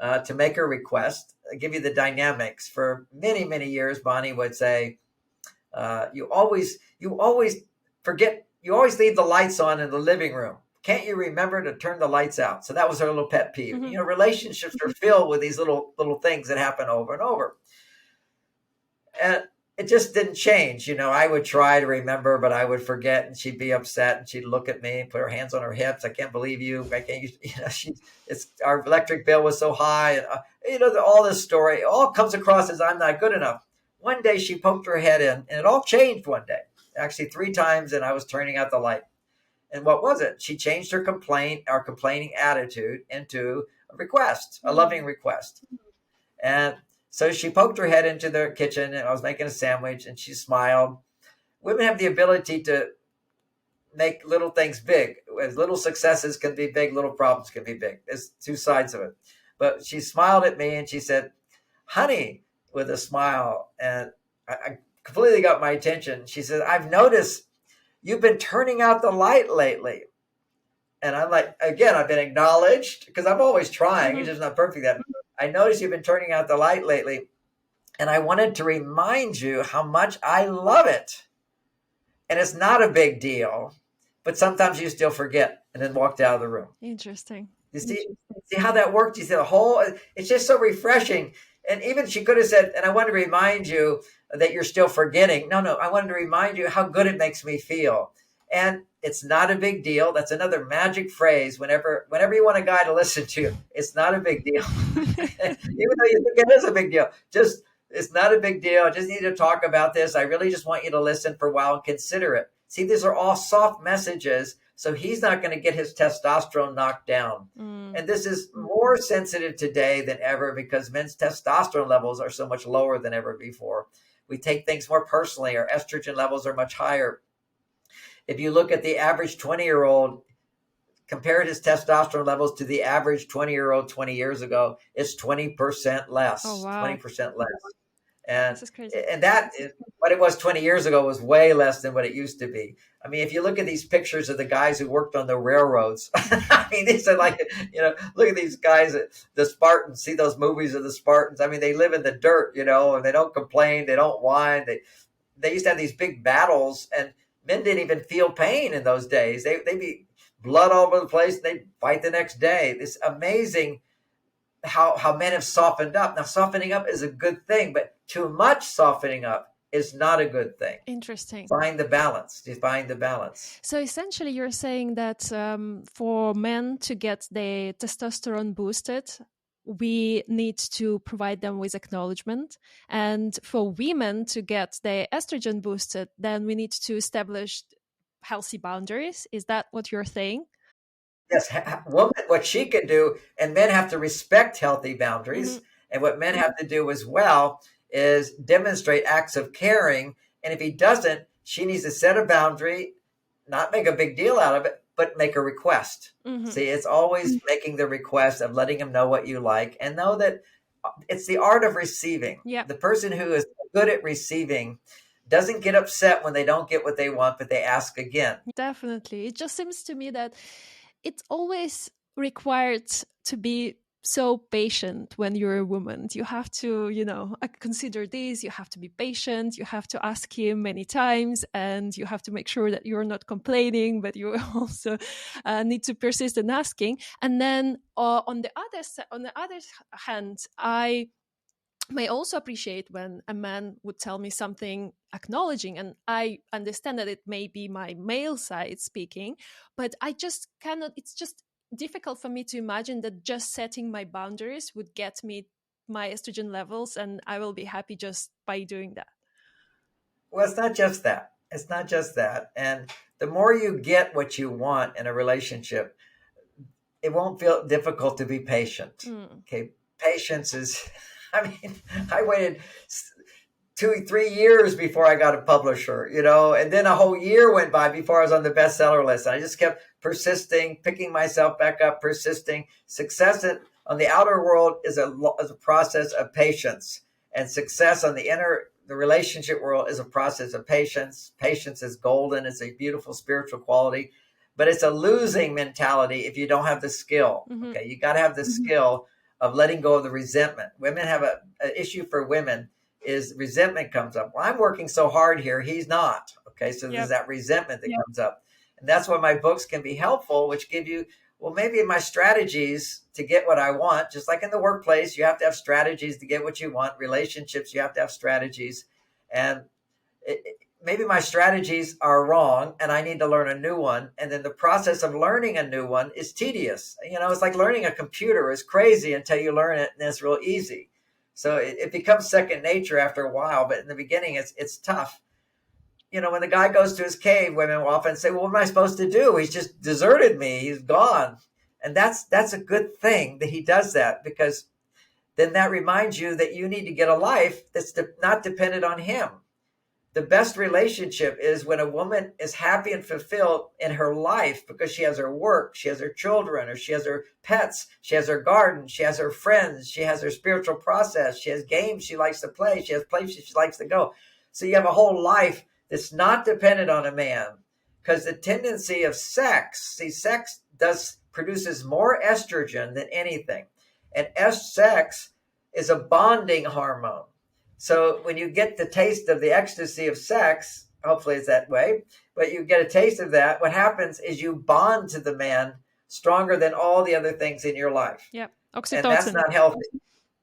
to make a request. I'll give you the dynamics. For many, many years, Bonnie would say, you always forget, you always leave the lights on in the living room. Can't you remember to turn the lights out? So that was her little pet peeve. Mm-hmm. Relationships are filled with these little things that happen over and over. And it just didn't change. I would try to remember, but I would forget, and she'd be upset, and she'd look at me and put her hands on her hips. I can't believe you. I can't. It's our electric bill was so high, and all this story. It all comes across as I'm not good enough. One day she poked her head in, and it all changed one day. Actually, 3 times, and I was turning out the light. And what was it? She changed her complaining attitude into a request, a loving request. And so she poked her head into the kitchen, and I was making a sandwich, and she smiled. Women have the ability to make little things big. As little successes can be big, little problems can be big. There's 2 sides of it. But she smiled at me, and she said, "Honey," with a smile, and I completely got my attention. She said, "I've noticed you've been turning out the light lately." And I'm like, again, I've been acknowledged, because I'm always trying. It's just not perfect. That I noticed you've been turning out the light lately, and I wanted to remind you how much I love it. And it's not a big deal, but sometimes you still forget, and then walked out of the room. Interesting. You see how that worked? You see it's just so refreshing. And even she could have said, "And I want to remind you that you're still forgetting." No, I wanted to remind you how good it makes me feel. And it's not a big deal. That's another magic phrase. Whenever you want a guy to listen to you, it's not a big deal. Even though you think it is a big deal, it's not a big deal. I just need to talk about this. I really just want you to listen for a while and consider it. See, these are all soft messages. So he's not going to get his testosterone knocked down. And this is more sensitive today than ever, because men's testosterone levels are so much lower than ever before. We take things more personally. Our estrogen levels are much higher. If you look at the average 20-year-old, compare his testosterone levels to the average 20-year-old 20 years ago, it's 20% less. Oh, wow. 20% less. And this is crazy. And that is what it was 20 years ago was way less than what it used to be. I mean, if you look at these pictures of the guys who worked on the railroads, I mean, these are like, look at these guys, the Spartans, see those movies of the Spartans. I mean, they live in the dirt, and they don't complain. They don't whine. They used to have these big battles, and men didn't even feel pain in those days. They'd be blood all over the place. They'd fight the next day. It's amazing how men have softened up. Now, softening up is a good thing, but too much softening up is not a good thing. Interesting. Find the balance. Find the balance. So essentially, you're saying that for men to get their testosterone boosted, we need to provide them with acknowledgement. And for women to get their estrogen boosted, then we need to establish healthy boundaries. Is that what you're saying? Yes, woman, what she can do, and men have to respect healthy boundaries. And what men have to do as well is demonstrate acts of caring. And if he doesn't, she needs to set a boundary, not make a big deal out of it, but make a request. See, it's always making the request of letting him know what you like, and know that it's the art of receiving. Yep. The person who is good at receiving doesn't get upset when they don't get what they want, but they ask again. Definitely. It just seems to me that it's always required to be so patient when you're a woman. You have to, consider this, you have to be patient, you have to ask him many times, and you have to make sure that you're not complaining, but you also need to persist in asking. And then on the other hand, I may also appreciate when a man would tell me something acknowledging, and I understand that it may be my male side speaking, but I just cannot, it's just difficult for me to imagine that just setting my boundaries would get me my estrogen levels, and I will be happy just by doing that. Well, it's not just that. It's not just that. And the more you get what you want in a relationship, it won't feel difficult to be patient. Okay. Patience is, I waited 2-3 years before I got a publisher, and then a whole year went by before I was on the bestseller list. And I just kept persisting, picking myself back up, persisting. Success on the outer world is a process of patience, and success on the relationship world is a process of patience. Patience is golden. It's a beautiful spiritual quality, but it's a losing mentality if you don't have the skill. Okay. You got to have the skill of letting go of the resentment. Women have an issue for women is resentment comes up. Well, I'm working so hard here. He's not. Okay. So there's that resentment that comes up. And that's why my books can be helpful, which give you, well, maybe my strategies to get what I want, just like in the workplace, you have to have strategies to get what you want. Relationships, you have to have strategies. And maybe my strategies are wrong and I need to learn a new one. And then the process of learning a new one is tedious. It's like learning a computer is crazy until you learn it, and it's real easy. So it becomes second nature after a while, but in the beginning, it's tough. When the guy goes to his cave, women will often say, well, what am I supposed to do? He's just deserted me. He's gone. And that's a good thing that he does that, because then that reminds you that you need to get a life that's not dependent on him. The best relationship is when a woman is happy and fulfilled in her life because she has her work, she has her children, or she has her pets, she has her garden, she has her friends, she has her spiritual process, she has games she likes to play, she has places she likes to go. So you have a whole life that's not dependent on a man, because the tendency of sex produces more estrogen than anything. And sex is a bonding hormone. So when you get the taste of the ecstasy of sex, hopefully it's that way, but you get a taste of that, what happens is you bond to the man stronger than all the other things in your life. Yeah. Oxytocin. And that's not healthy.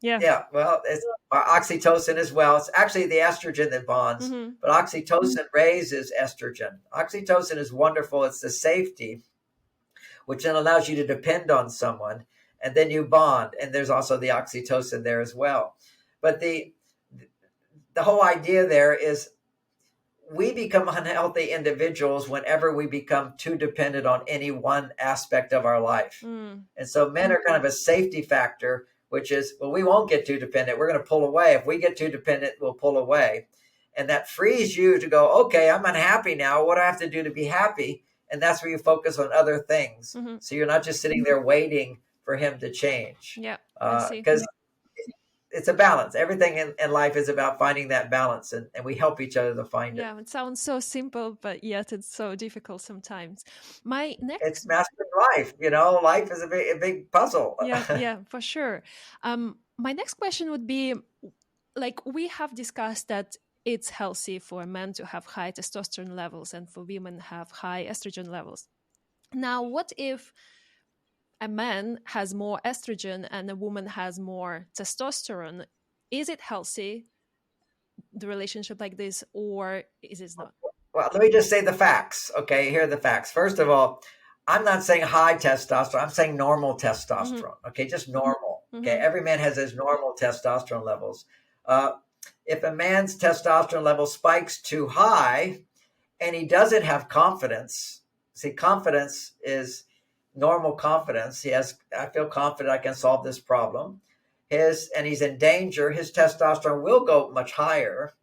Yeah. Yeah. Well, it's oxytocin as well. It's actually the estrogen that bonds, but oxytocin raises estrogen. Oxytocin is wonderful. It's the safety, which then allows you to depend on someone, and then you bond. And there's also the oxytocin there as well. But the whole idea there is we become unhealthy individuals whenever we become too dependent on any one aspect of our life. And so men are kind of a safety factor, which is, well, we won't get too dependent. We're going to pull away. If we get too dependent, we'll pull away. And that frees you to go, okay, I'm unhappy now. What do I have to do to be happy? And that's where you focus on other things. So you're not just sitting there waiting for him to change. Yeah. Because it's a balance. Everything in life is about finding that balance, and we help each other to find it. Yeah, it sounds so simple, but yet it's so difficult sometimes. It's mastering life. Life is a big puzzle. Yeah, for sure. My next question would be, like, we have discussed that it's healthy for men to have high testosterone levels and for women have high estrogen levels. Now, what if a man has more estrogen and a woman has more testosterone? Is it healthy, the relationship like this, or is it not? Well, let me just say the facts. Okay, here are the facts. First of all, I'm not saying high testosterone. I'm saying normal testosterone. Okay, just normal. Okay, every man has his normal testosterone levels. If a man's testosterone level spikes too high and he doesn't have confidence, see, confidence is normal confidence. I feel confident I can solve this problem. And he's in danger, his testosterone will go much higher.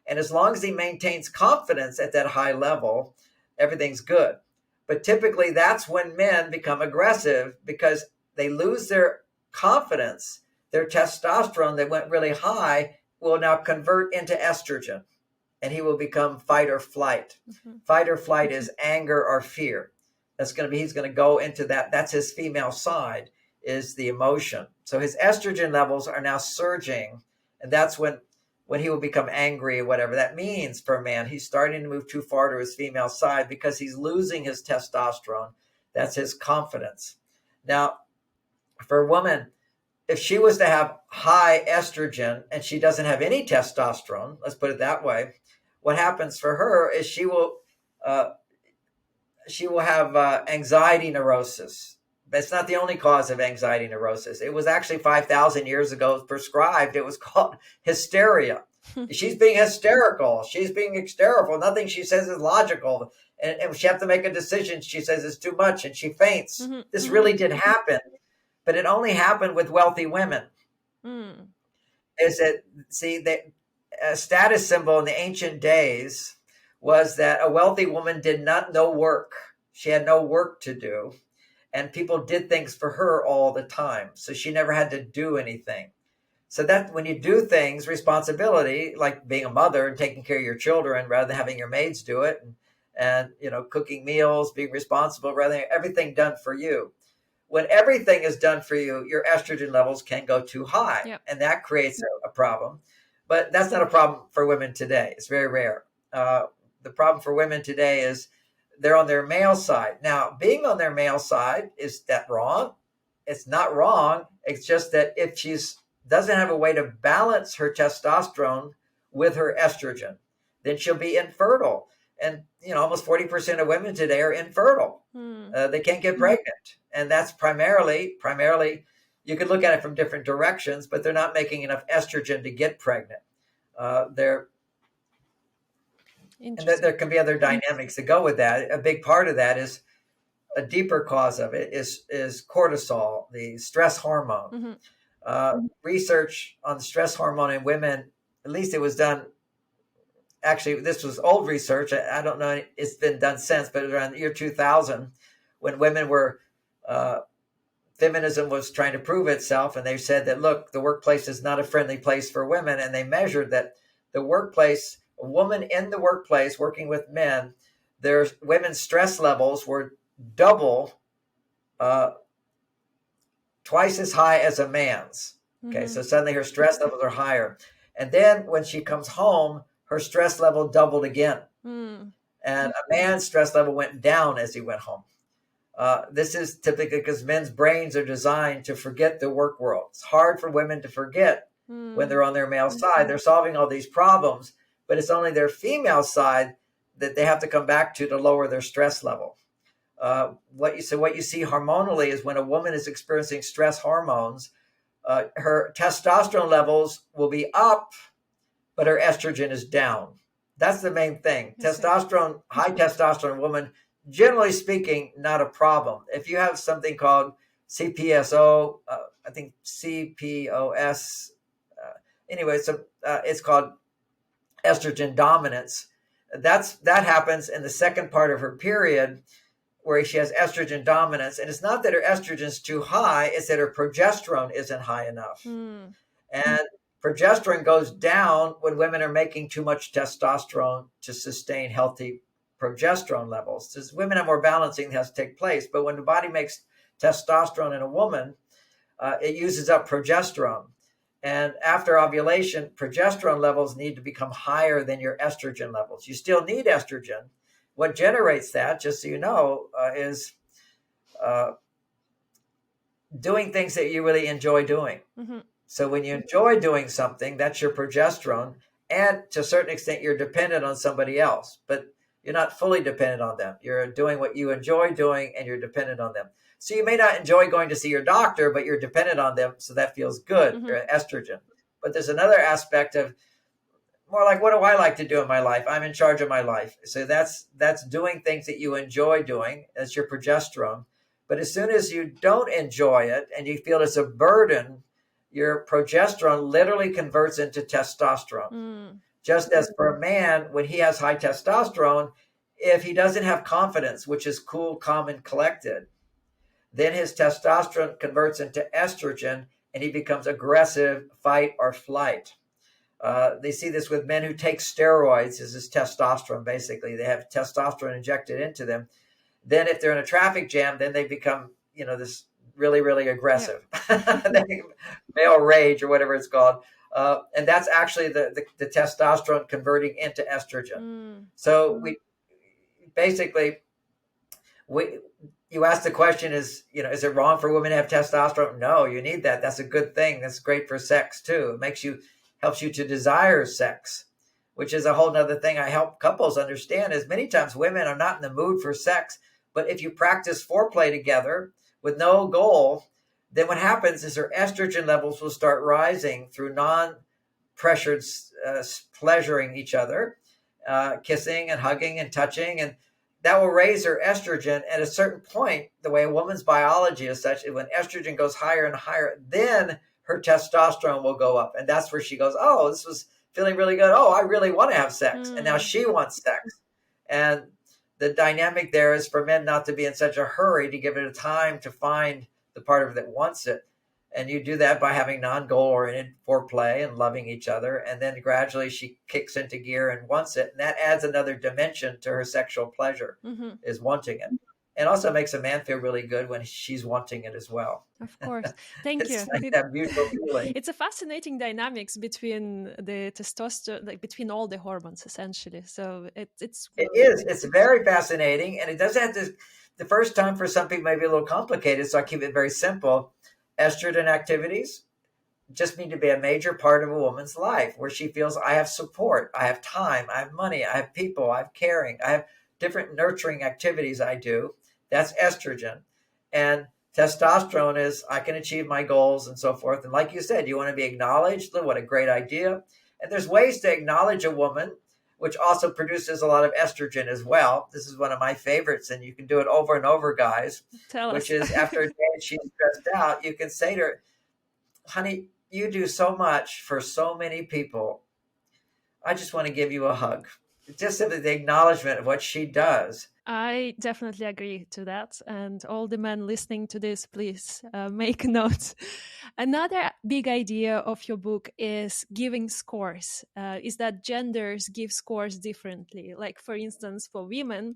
And as long as he maintains confidence at that high level, everything's good. But typically that's when men become aggressive, because they lose their confidence. Their testosterone that went really high will now convert into estrogen, and he will become fight or flight. Fight or flight is anger or fear. He's going to go into that. That's his female side, is the emotion. So his estrogen levels are now surging, and that's when he will become angry, or whatever that means for a man. He's starting to move too far to his female side because he's losing his testosterone. That's his confidence. Now, for a woman, if she was to have high estrogen and she doesn't have any testosterone, let's put it that way, what happens for her is she will have anxiety neurosis. But it's not the only cause of anxiety neurosis. It was actually 5,000 years ago prescribed. It was called hysteria. She's being hysterical. She's being hysterical. Nothing she says is logical. And she has to make a decision. She says it's too much and she faints. This really did happen, but it only happened with wealthy women. Is that, see, a status symbol in the ancient days was that a wealthy woman did not know work. She had no work to do. And people did things for her all the time. So she never had to do anything. So that when you do things, responsibility, like being a mother and taking care of your children rather than having your maids do it, and cooking meals, being responsible rather than everything done for you. when everything is done for you, your estrogen levels can go too high, Yep. and that creates a problem. But that's not a problem for women today. It's very rare. The problem for women today is they're on their male side. Now, being on their male side, is that wrong? It's not wrong. It's just that if she's doesn't have a way to balance her testosterone with her estrogen, then she'll be infertile. And almost 40% of women today are infertile. They can't get pregnant, and that's primarily. You could look at it from different directions, but they're not making enough estrogen to get pregnant. There can be other dynamics that go with that. A big part of that is a deeper cause of it is cortisol, the stress hormone. Research on the stress hormone in women, at least it was done. Actually, this was old research. I don't know, it's been done since, but around the year 2000, when women were, feminism was trying to prove itself, and they said that, look, the workplace is not a friendly place for women, and they measured that the workplace, a woman in the workplace working with men, their women's stress levels were double, twice as high as a man's. Okay, so suddenly her stress levels are higher. And then when she comes home, her stress level doubled again. And a man's stress level went down as he went home. This is typically because men's brains are designed to forget the work world. It's hard for women to forget when they're on their male side. They're solving all these problems, but it's only their female side that they have to come back to lower their stress level. What you see hormonally is when a woman is experiencing stress hormones, her testosterone levels will be up, but her estrogen is down. That's the main thing. Testosterone, high testosterone woman, generally speaking, not a problem. If you have something called CPSO, I think CPOS, anyway, it's called estrogen dominance. That happens in the second part of her period, where she has estrogen dominance. And it's not that her estrogen is too high, it's that her progesterone isn't high enough. And progesterone goes down when women are making too much testosterone to sustain healthy progesterone levels. Since women have more balancing that has to take place. But when the body makes testosterone in a woman, it uses up progesterone. And after ovulation, progesterone levels need to become higher than your estrogen levels. You still need estrogen. What generates that, just so you know, is doing things that you really enjoy doing. So when you enjoy doing something, that's your progesterone. And to a certain extent, you're dependent on somebody else, but you're not fully dependent on them. You're doing what you enjoy doing, and you're dependent on them. So you may not enjoy going to see your doctor, but you're dependent on them. So that feels good, your estrogen. But there's another aspect of more like, what do I like to do in my life? I'm in charge of my life. So that's doing things that you enjoy doing. That's your progesterone. But as soon as you don't enjoy it and you feel it's a burden, your progesterone literally converts into testosterone. Just as for a man, when he has high testosterone, if he doesn't have confidence, which is cool, calm, and collected, then his testosterone converts into estrogen and he becomes aggressive, fight or flight. They see this with men who take steroids. This is testosterone, basically. They have testosterone injected into them. Then if they're in a traffic jam, then they become, this really, really aggressive. Male rage or whatever it's called. And that's actually the testosterone converting into estrogen. So you ask the question is it wrong for women to have testosterone? No, you need that. That's a good thing. That's great for sex too. It helps you to desire sex, which is a whole nother thing I help couples understand is many times women are not in the mood for sex, but if you practice foreplay together with no goal, then what happens is her estrogen levels will start rising through non-pressured pleasuring each other, kissing and hugging and touching, and that will raise her estrogen. At a certain point, the way a woman's biology is such, when estrogen goes higher and higher, then her testosterone will go up. And that's where she goes, oh, this was feeling really good. Oh, I really want to have sex. And now she wants sex. And the dynamic there is for men not to be in such a hurry, to give it a time to find the part of it that wants it. And you do that by having non-goal oriented foreplay and loving each other. And then gradually she kicks into gear and wants it. And that adds another dimension to her sexual pleasure, is wanting it. and also makes a man feel really good when she's wanting it as well. Of course. Thank It's you. like that mutual feeling. It's a fascinating dynamics between the testosterone, like between all the hormones, essentially. So it's It is. It's very fascinating, and it does have to. The first time for some people may be a little complicated, so I keep it very simple. Estrogen activities just need to be a major part of a woman's life where she feels I have support, I have time, I have money, I have people, I have caring, I have different nurturing activities I do. That's estrogen. And testosterone is I can achieve my goals and so forth. And like you said, you want to be acknowledged. What a great idea. And there's ways to acknowledge a woman, which also produces a lot of estrogen as well. This is one of my favorites, and you can do it over and over, guys, tell which us. is after a day she's stressed out, you can say to her, honey, you do so much for so many people. I just want to give you a hug. Just simply the acknowledgement of what she does. I definitely agree to that. And all the men listening to this, please make notes. Another big idea of your book is giving scores, is that genders give scores differently. Like, for instance, for women,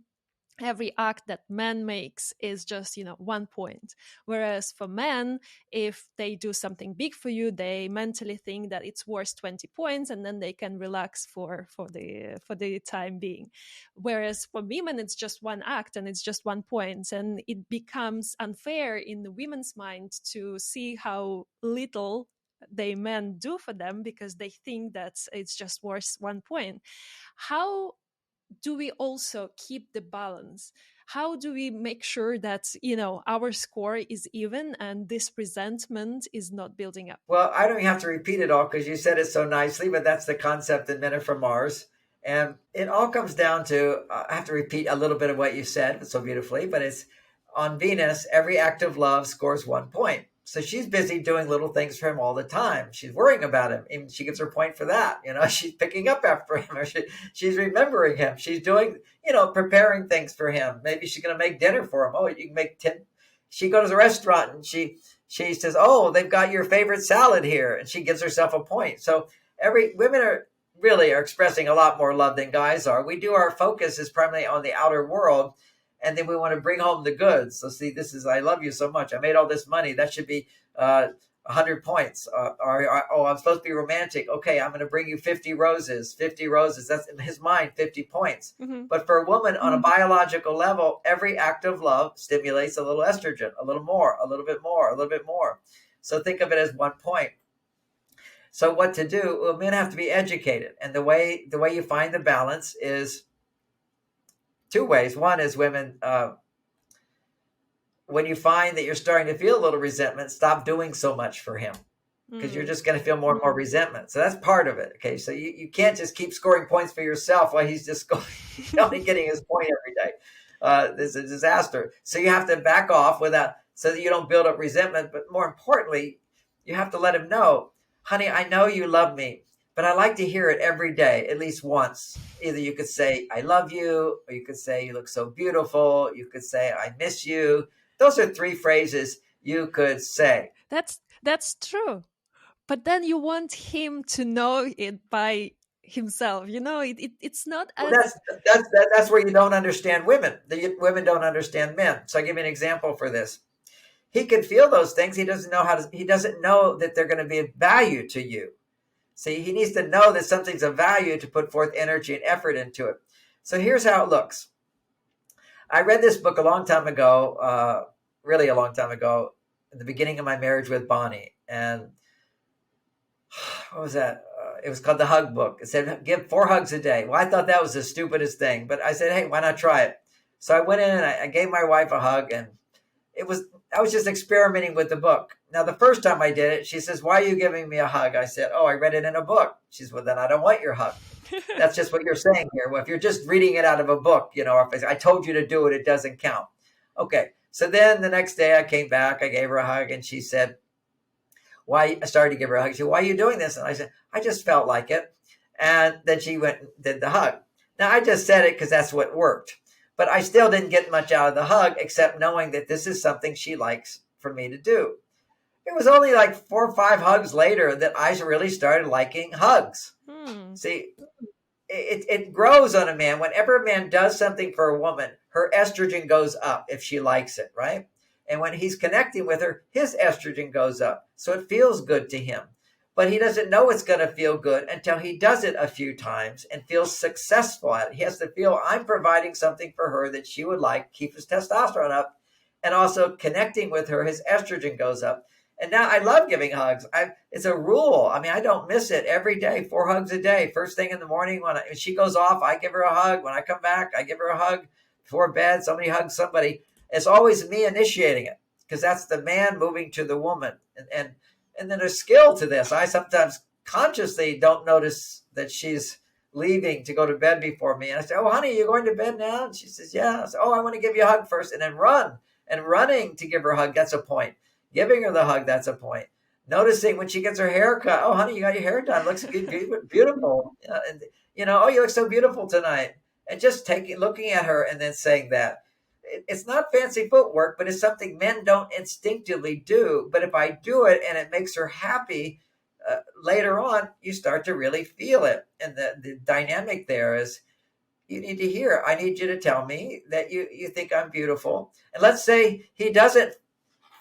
every act that man makes is just 1 point, whereas for men, if they do something big for you, they mentally think that it's worth 20 points, and then they can relax for the time being. Whereas for women, it's just one act and it's just 1 point, and it becomes unfair in the women's mind to see how little they men do for them because they think that it's just worth 1 point. How do we also keep the balance? How do we make sure that our score is even and this resentment is not building up? Well, I don't even have to repeat it all because you said it so nicely, but that's the concept in Men Are From Mars. And it all comes down to, I have to repeat a little bit of what you said so beautifully, but it's on Venus, every act of love scores 1 point. So she's busy doing little things for him all the time. She's worrying about him. Even she gets her point for that. She's picking up after him, or she's remembering him. She's doing, preparing things for him. Maybe she's going to make dinner for him. Oh, you can make 10. She goes to a restaurant and she says, oh, they've got your favorite salad here. And she gives herself a point. So women are expressing a lot more love than guys are. We do, our focus is primarily on the outer world. And then we want to bring home the goods. So see, this is, I love you so much. I made all this money. That should be 100 points. I'm supposed to be romantic. Okay, I'm going to bring you 50 roses. 50 roses. That's in his mind, 50 points. Mm-hmm. But for a woman on a biological level, every act of love stimulates a little estrogen, a little more, a little bit more, a little bit more. So think of it as 1 point. So what to do? Well, men have to be educated. And the way you find the balance is two ways. One is women, when you find that you're starting to feel a little resentment, stop doing so much for him because you're just going to feel more and more resentment. So that's part of it. Okay. So you can't just keep scoring points for yourself while he's just only getting his point every day. This is a disaster. So you have to back off so that you don't build up resentment. But more importantly, you have to let him know, honey, I know you love me, but I like to hear it every day, at least once. Either you could say, I love you, or you could say, you look so beautiful. You could say, I miss you. Those are 3 phrases you could say. That's true. But then you want him to know it by himself. It's not as... Well, that's where you don't understand women. Women don't understand men. So I'll give you an example for this. He can feel those things. He doesn't know that they're going to be of value to you. See, he needs to know that something's of value to put forth energy and effort into it. So here's how it looks. I read this book a long time ago, really a long time ago, at the beginning of my marriage with Bonnie. And what was that? It was called The Hug Book. It said, give 4 hugs a day. Well, I thought that was the stupidest thing. But I said, hey, why not try it? So I went in and I gave my wife a hug. And I was just experimenting with the book. Now, the first time I did it, she says, why are you giving me a hug? I said, oh, I read it in a book. She says, well, then I don't want your hug. That's just what you're saying here. Well, if you're just reading it out of a book, if I told you to do it, it doesn't count. Okay. So then the next day I came back, I gave her a hug, and she said, I started to give her a hug. She said, why are you doing this? And I said, I just felt like it. And then she went and did the hug. Now, I just said it because that's what worked. But I still didn't get much out of the hug, except knowing that this is something she likes for me to do. It was only like 4 or 5 hugs later that I really started liking hugs. See, it grows on a man. Whenever a man does something for a woman, her estrogen goes up if she likes it, right? And when he's connecting with her, his estrogen goes up. So it feels good to him. But he doesn't know it's going to feel good until he does it a few times and feels successful at it. He has to feel, I'm providing something for her that she would like, keep his testosterone up, and also connecting with her, his estrogen goes up. And now I love giving hugs. It's a rule. I mean, I don't miss it every day, 4 hugs a day. First thing in the morning, when she goes off, I give her a hug. When I come back, I give her a hug. Before bed, somebody hugs somebody. It's always me initiating it because that's the man moving to the woman. And then there's skill to this. I sometimes consciously don't notice that she's leaving to go to bed before me. And I say, oh, honey, you going to bed now? And she says, yeah. I say, oh, I want to give you a hug first. And then run. And running to give her a hug, that's a point. Giving her the hug, that's a point. Noticing when she gets her hair cut, oh, honey, you got your hair done. Looks beautiful. And, oh, you look so beautiful tonight. And just looking at her and then saying that. It's not fancy footwork, but it's something men don't instinctively do. But if I do it and it makes her happy, later on, you start to really feel it. And the dynamic there is you need to hear, I need you to tell me that you think I'm beautiful. And let's say he doesn't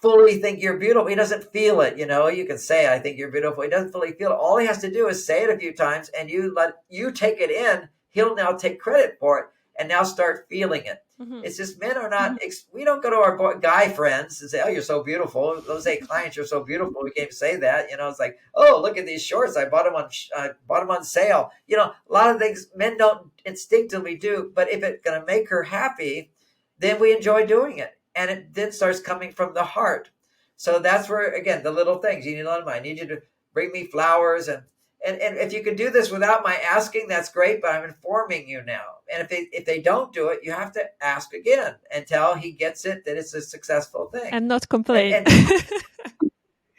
fully think you're beautiful. He doesn't feel it. You can say, I think you're beautiful. He doesn't fully feel it. All he has to do is say it a few times and you take it in. He'll now take credit for it and now start feeling it. Mm-hmm. It's just men are not, we don't go to our guy friends and say, oh, you're so beautiful. Those say clients, you're so beautiful. We can't say that. It's like, oh, look at these shorts. I bought them on sale. A lot of things men don't instinctively do, but if it's going to make her happy, then we enjoy doing it. And it then starts coming from the heart. So that's where, again, the little things. You need to let them, I need you to bring me flowers. And if you can do this without my asking, that's great, but I'm informing you now. And if they don't do it, you have to ask again until he gets it, that it's a successful thing. And not complain.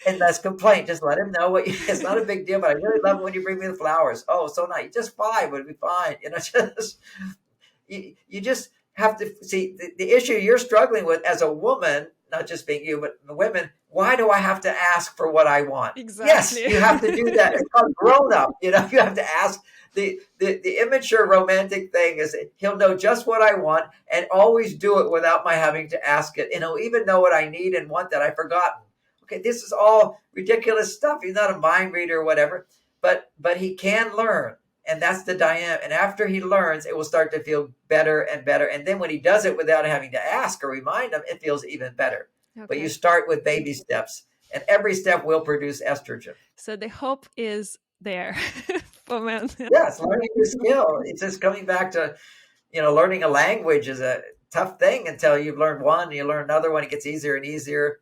And that's complaint. Just let him know it's not a big deal, but I really love it when you bring me the flowers. Oh, so nice. Just 5 would be fine. You just have to see the issue you're struggling with as a woman, not just being you, but the women. Why do I have to ask for what I want? Exactly. Yes, you have to do that. It's called grown up. You have to ask. The immature romantic thing is he'll know just what I want and always do it without my having to ask it. And he'll even know what I need and want that I've forgotten. Okay, this is all ridiculous stuff. He's not a mind reader or whatever, but he can learn. And that's the dynamic. And after he learns, it will start to feel better and better. And then when he does it without having to ask or remind him, it feels even better. Okay. But you start with baby steps, and every step will produce estrogen. So the hope is there for men. Yes, learning a skill. It's just coming back to, learning a language is a tough thing until you've learned one, you learn another one. It gets easier and easier.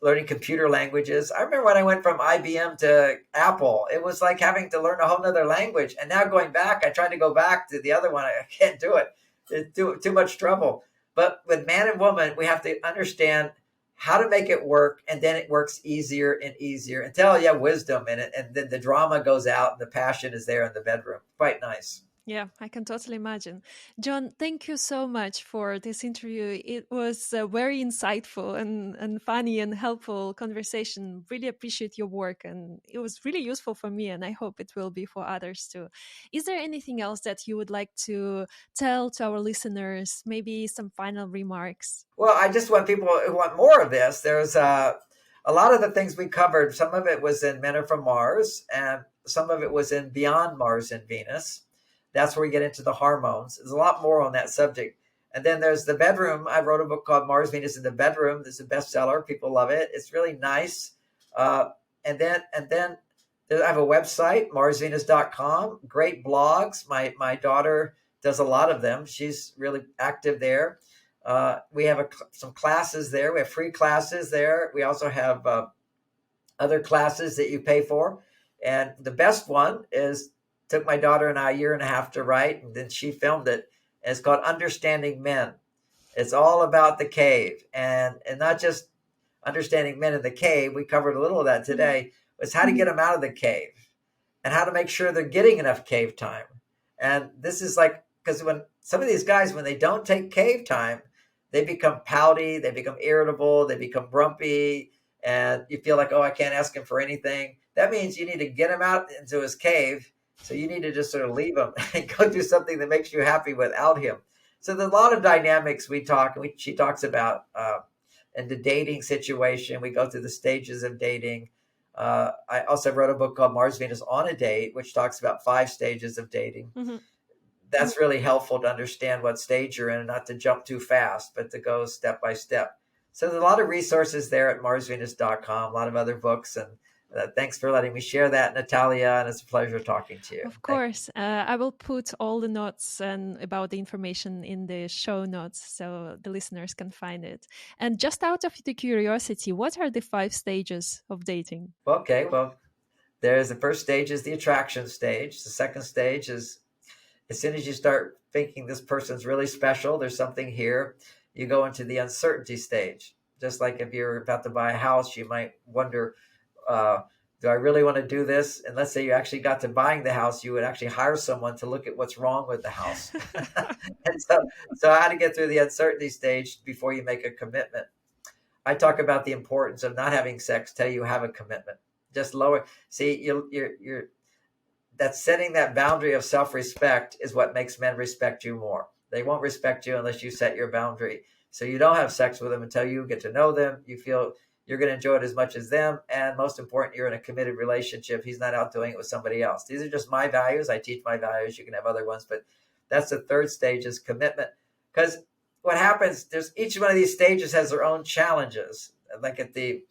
Learning computer languages. I remember when I went from IBM to Apple, it was like having to learn a whole nother language. And now going back, I tried to go back to the other one. I can't do it. It's too much trouble. But with man and woman, we have to understand how to make it work. And then it works easier and easier until you have wisdom in it. And then the drama goes out and the passion is there in the bedroom. Quite nice. Yeah, I can totally imagine. John, thank you so much for this interview. It was a very insightful and funny and helpful conversation. Really appreciate your work, and it was really useful for me, and I hope it will be for others too. Is there anything else that you would like to tell to our listeners? Maybe some final remarks? Well, I just want people who want more of this. There's a lot of the things we covered. Some of it was in Men Are From Mars, and some of it was in Beyond Mars and Venus. That's where we get into the hormones. There's a lot more on that subject. And then there's the bedroom. I wrote a book called Mars, Venus in the Bedroom. This is a bestseller. People love it. It's really nice. And then I have a website, marsvenus.com. Great blogs. My daughter does a lot of them. She's really active there. We have some classes there. We have free classes there. We also have other classes that you pay for. And the best one took my daughter and I a year and a half to write, and then she filmed it. And it's called Understanding Men. It's all about the cave, and not just understanding men in the cave. We covered a little of that today. It's how to get them out of the cave and how to make sure they're getting enough cave time. And this is because when some of these guys, when they don't take cave time, they become pouty, they become irritable, they become grumpy, and you feel like, oh, I can't ask him for anything. That means you need to get him out into his cave. So you need to just sort of leave him and go do something that makes you happy without him. So there's a lot of dynamics we talk, and she talks about in the dating situation. We go through the stages of dating. I also wrote a book called Mars, Venus on a Date, which talks about 5 stages of dating. Mm-hmm. That's really helpful to understand what stage you're in and not to jump too fast, but to go step by step. So there's a lot of resources there at marsvenus.com, a lot of other books. And thanks for letting me share that, Natalia. And it's a pleasure talking to you. Of course. I will put all the notes and about the information in the show notes so the listeners can find it. And just out of the curiosity, what are the 5 stages of dating? Okay, well, there's the first stage is the attraction stage. The second stage is as soon as you start thinking this person's really special, there's something here, you go into the uncertainty stage. Just like if you're about to buy a house, you might wonder, do I really want to do this? And let's say you actually got to buying the house, you would actually hire someone to look at what's wrong with the house. And so how to get through the uncertainty stage before you make a commitment. I talk about the importance of not having sex till you have a commitment. Just lower. See, you're that setting that boundary of self-respect is what makes men respect you more. They won't respect you unless you set your boundary. So you don't have sex with them until you get to know them. You feel you're going to enjoy it as much as them. And most important, you're in a committed relationship. He's not out doing it with somebody else. These are just my values. I teach my values. You can have other ones, but that's the third stage is commitment. Because what happens, there's each one of these stages has their own challenges. Like at the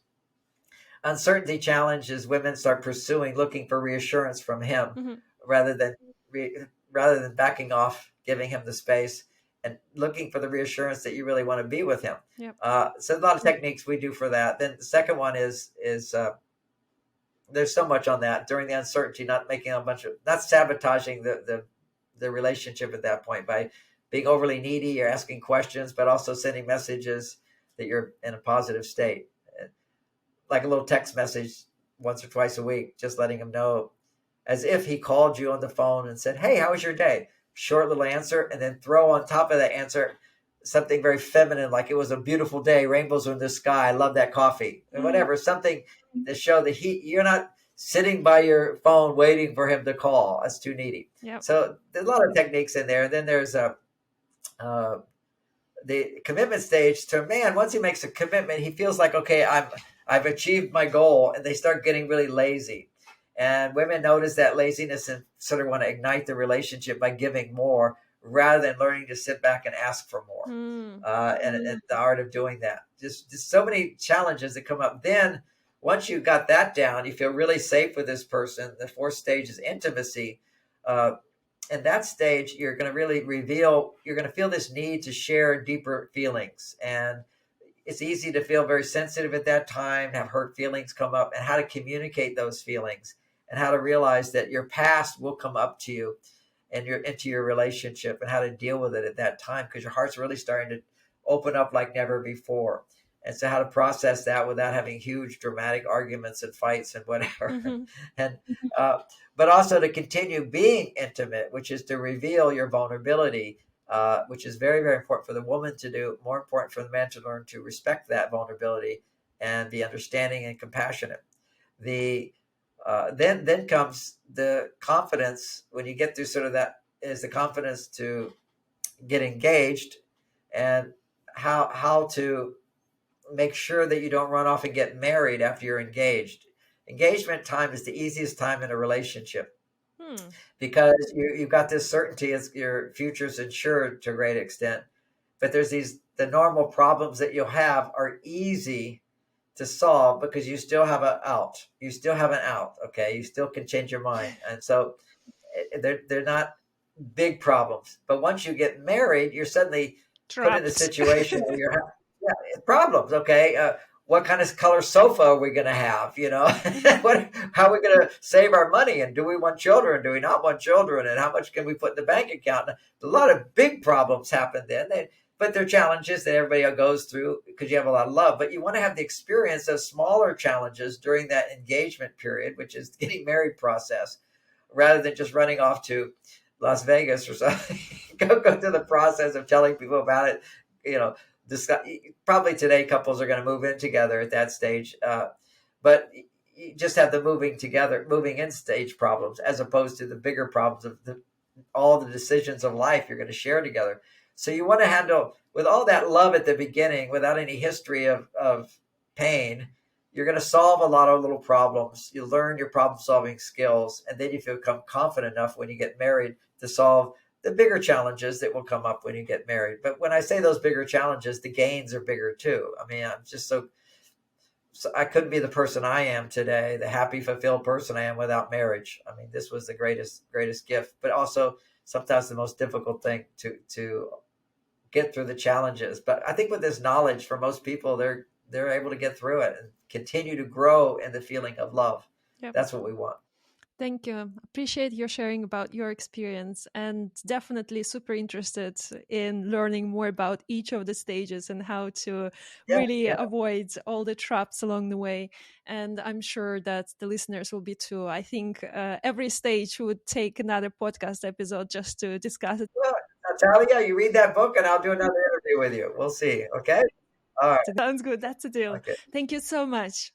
uncertainty challenge is women start pursuing, looking for reassurance from him, mm-hmm. rather than backing off, giving him the space and looking for the reassurance that you really want to be with him. Yep. So a lot of techniques we do for that. Then the second one is there's so much on that during the uncertainty, not sabotaging the relationship at that point by being overly needy or asking questions, but also sending messages that you're in a positive state. Like a little text message once or twice a week, just letting him know as if he called you on the phone and said, hey, how was your day? Short little answer, and then throw on top of that answer something very feminine, like it was a beautiful day, rainbows are in the sky, I love that coffee, or whatever, something to show that you're not sitting by your phone waiting for him to call. That's too needy. Yep. So there's a lot of techniques in there. And then there's the commitment stage. To a man, once he makes a commitment, he feels like, okay, I've achieved my goal, and they start getting really lazy. And women notice that laziness and sort of want to ignite the relationship by giving more rather than learning to sit back and ask for more. And the art of doing that. Just so many challenges that come up. Then once you got that down, you feel really safe with this person. The fourth stage is intimacy. In that stage, you're going to really you're going to feel this need to share deeper feelings. And it's easy to feel very sensitive at that time, have hurt feelings come up, and how to communicate those feelings and how to realize that your past will come up to you and you're into your relationship and how to deal with it at that time, because your heart's really starting to open up like never before. And so how to process that without having huge dramatic arguments and fights and whatever. And but also to continue being intimate, which is to reveal your vulnerability, which is very, very important for the woman to do, more important for the man to learn to respect that vulnerability and be understanding and compassionate. Then comes the confidence. When you get through sort of that, is the confidence to get engaged and how to make sure that you don't run off and get married after you're engaged. Engagement time is the easiest time in a relationship because you've got this certainty as your future's insured to a great extent. But there's the normal problems that you'll have are easy to solve because you still have an out. You still have an out, okay? You still can change your mind. And so they're not big problems. But once you get married, you're suddenly put in a situation where you're problems, okay? What kind of color sofa are we going to have? How are we going to save our money? And do we want children? Do we not want children? And how much can we put in the bank account? A lot of big problems happen then. But they're challenges that everybody goes through because you have a lot of love. But you want to have the experience of smaller challenges during that engagement period, which is the getting married process, rather than just running off to Las Vegas or something. go through the process of telling people about it. Probably today couples are going to move in together at that stage, but you just have the moving in stage problems as opposed to the bigger problems of all the decisions of life you're going to share together. So you want to handle with all that love at the beginning without any history of pain. You're going to solve a lot of little problems. You learn your problem solving skills, and then you become confident enough when you get married to solve the bigger challenges that will come up when you get married. But when I say those bigger challenges, the gains are bigger too. I mean, I'm just so I couldn't be the person I am today, the happy, fulfilled person I am without marriage. I mean, this was the greatest gift, but also sometimes the most difficult thing to get through the challenges. But I think with this knowledge, for most people, they're able to get through it and continue to grow in the feeling of love. Yep. That's what we want. Thank you. Appreciate your sharing about your experience, and definitely super interested in learning more about each of the stages and how to Yeah, really yeah. avoid all the traps along the way. And I'm sure that the listeners will be too. I think every stage would take another podcast episode just to discuss it. Well, Natalia, you read that book and I'll do another interview with you. We'll see. Okay. All right. Sounds good. That's a deal. Okay. Thank you so much.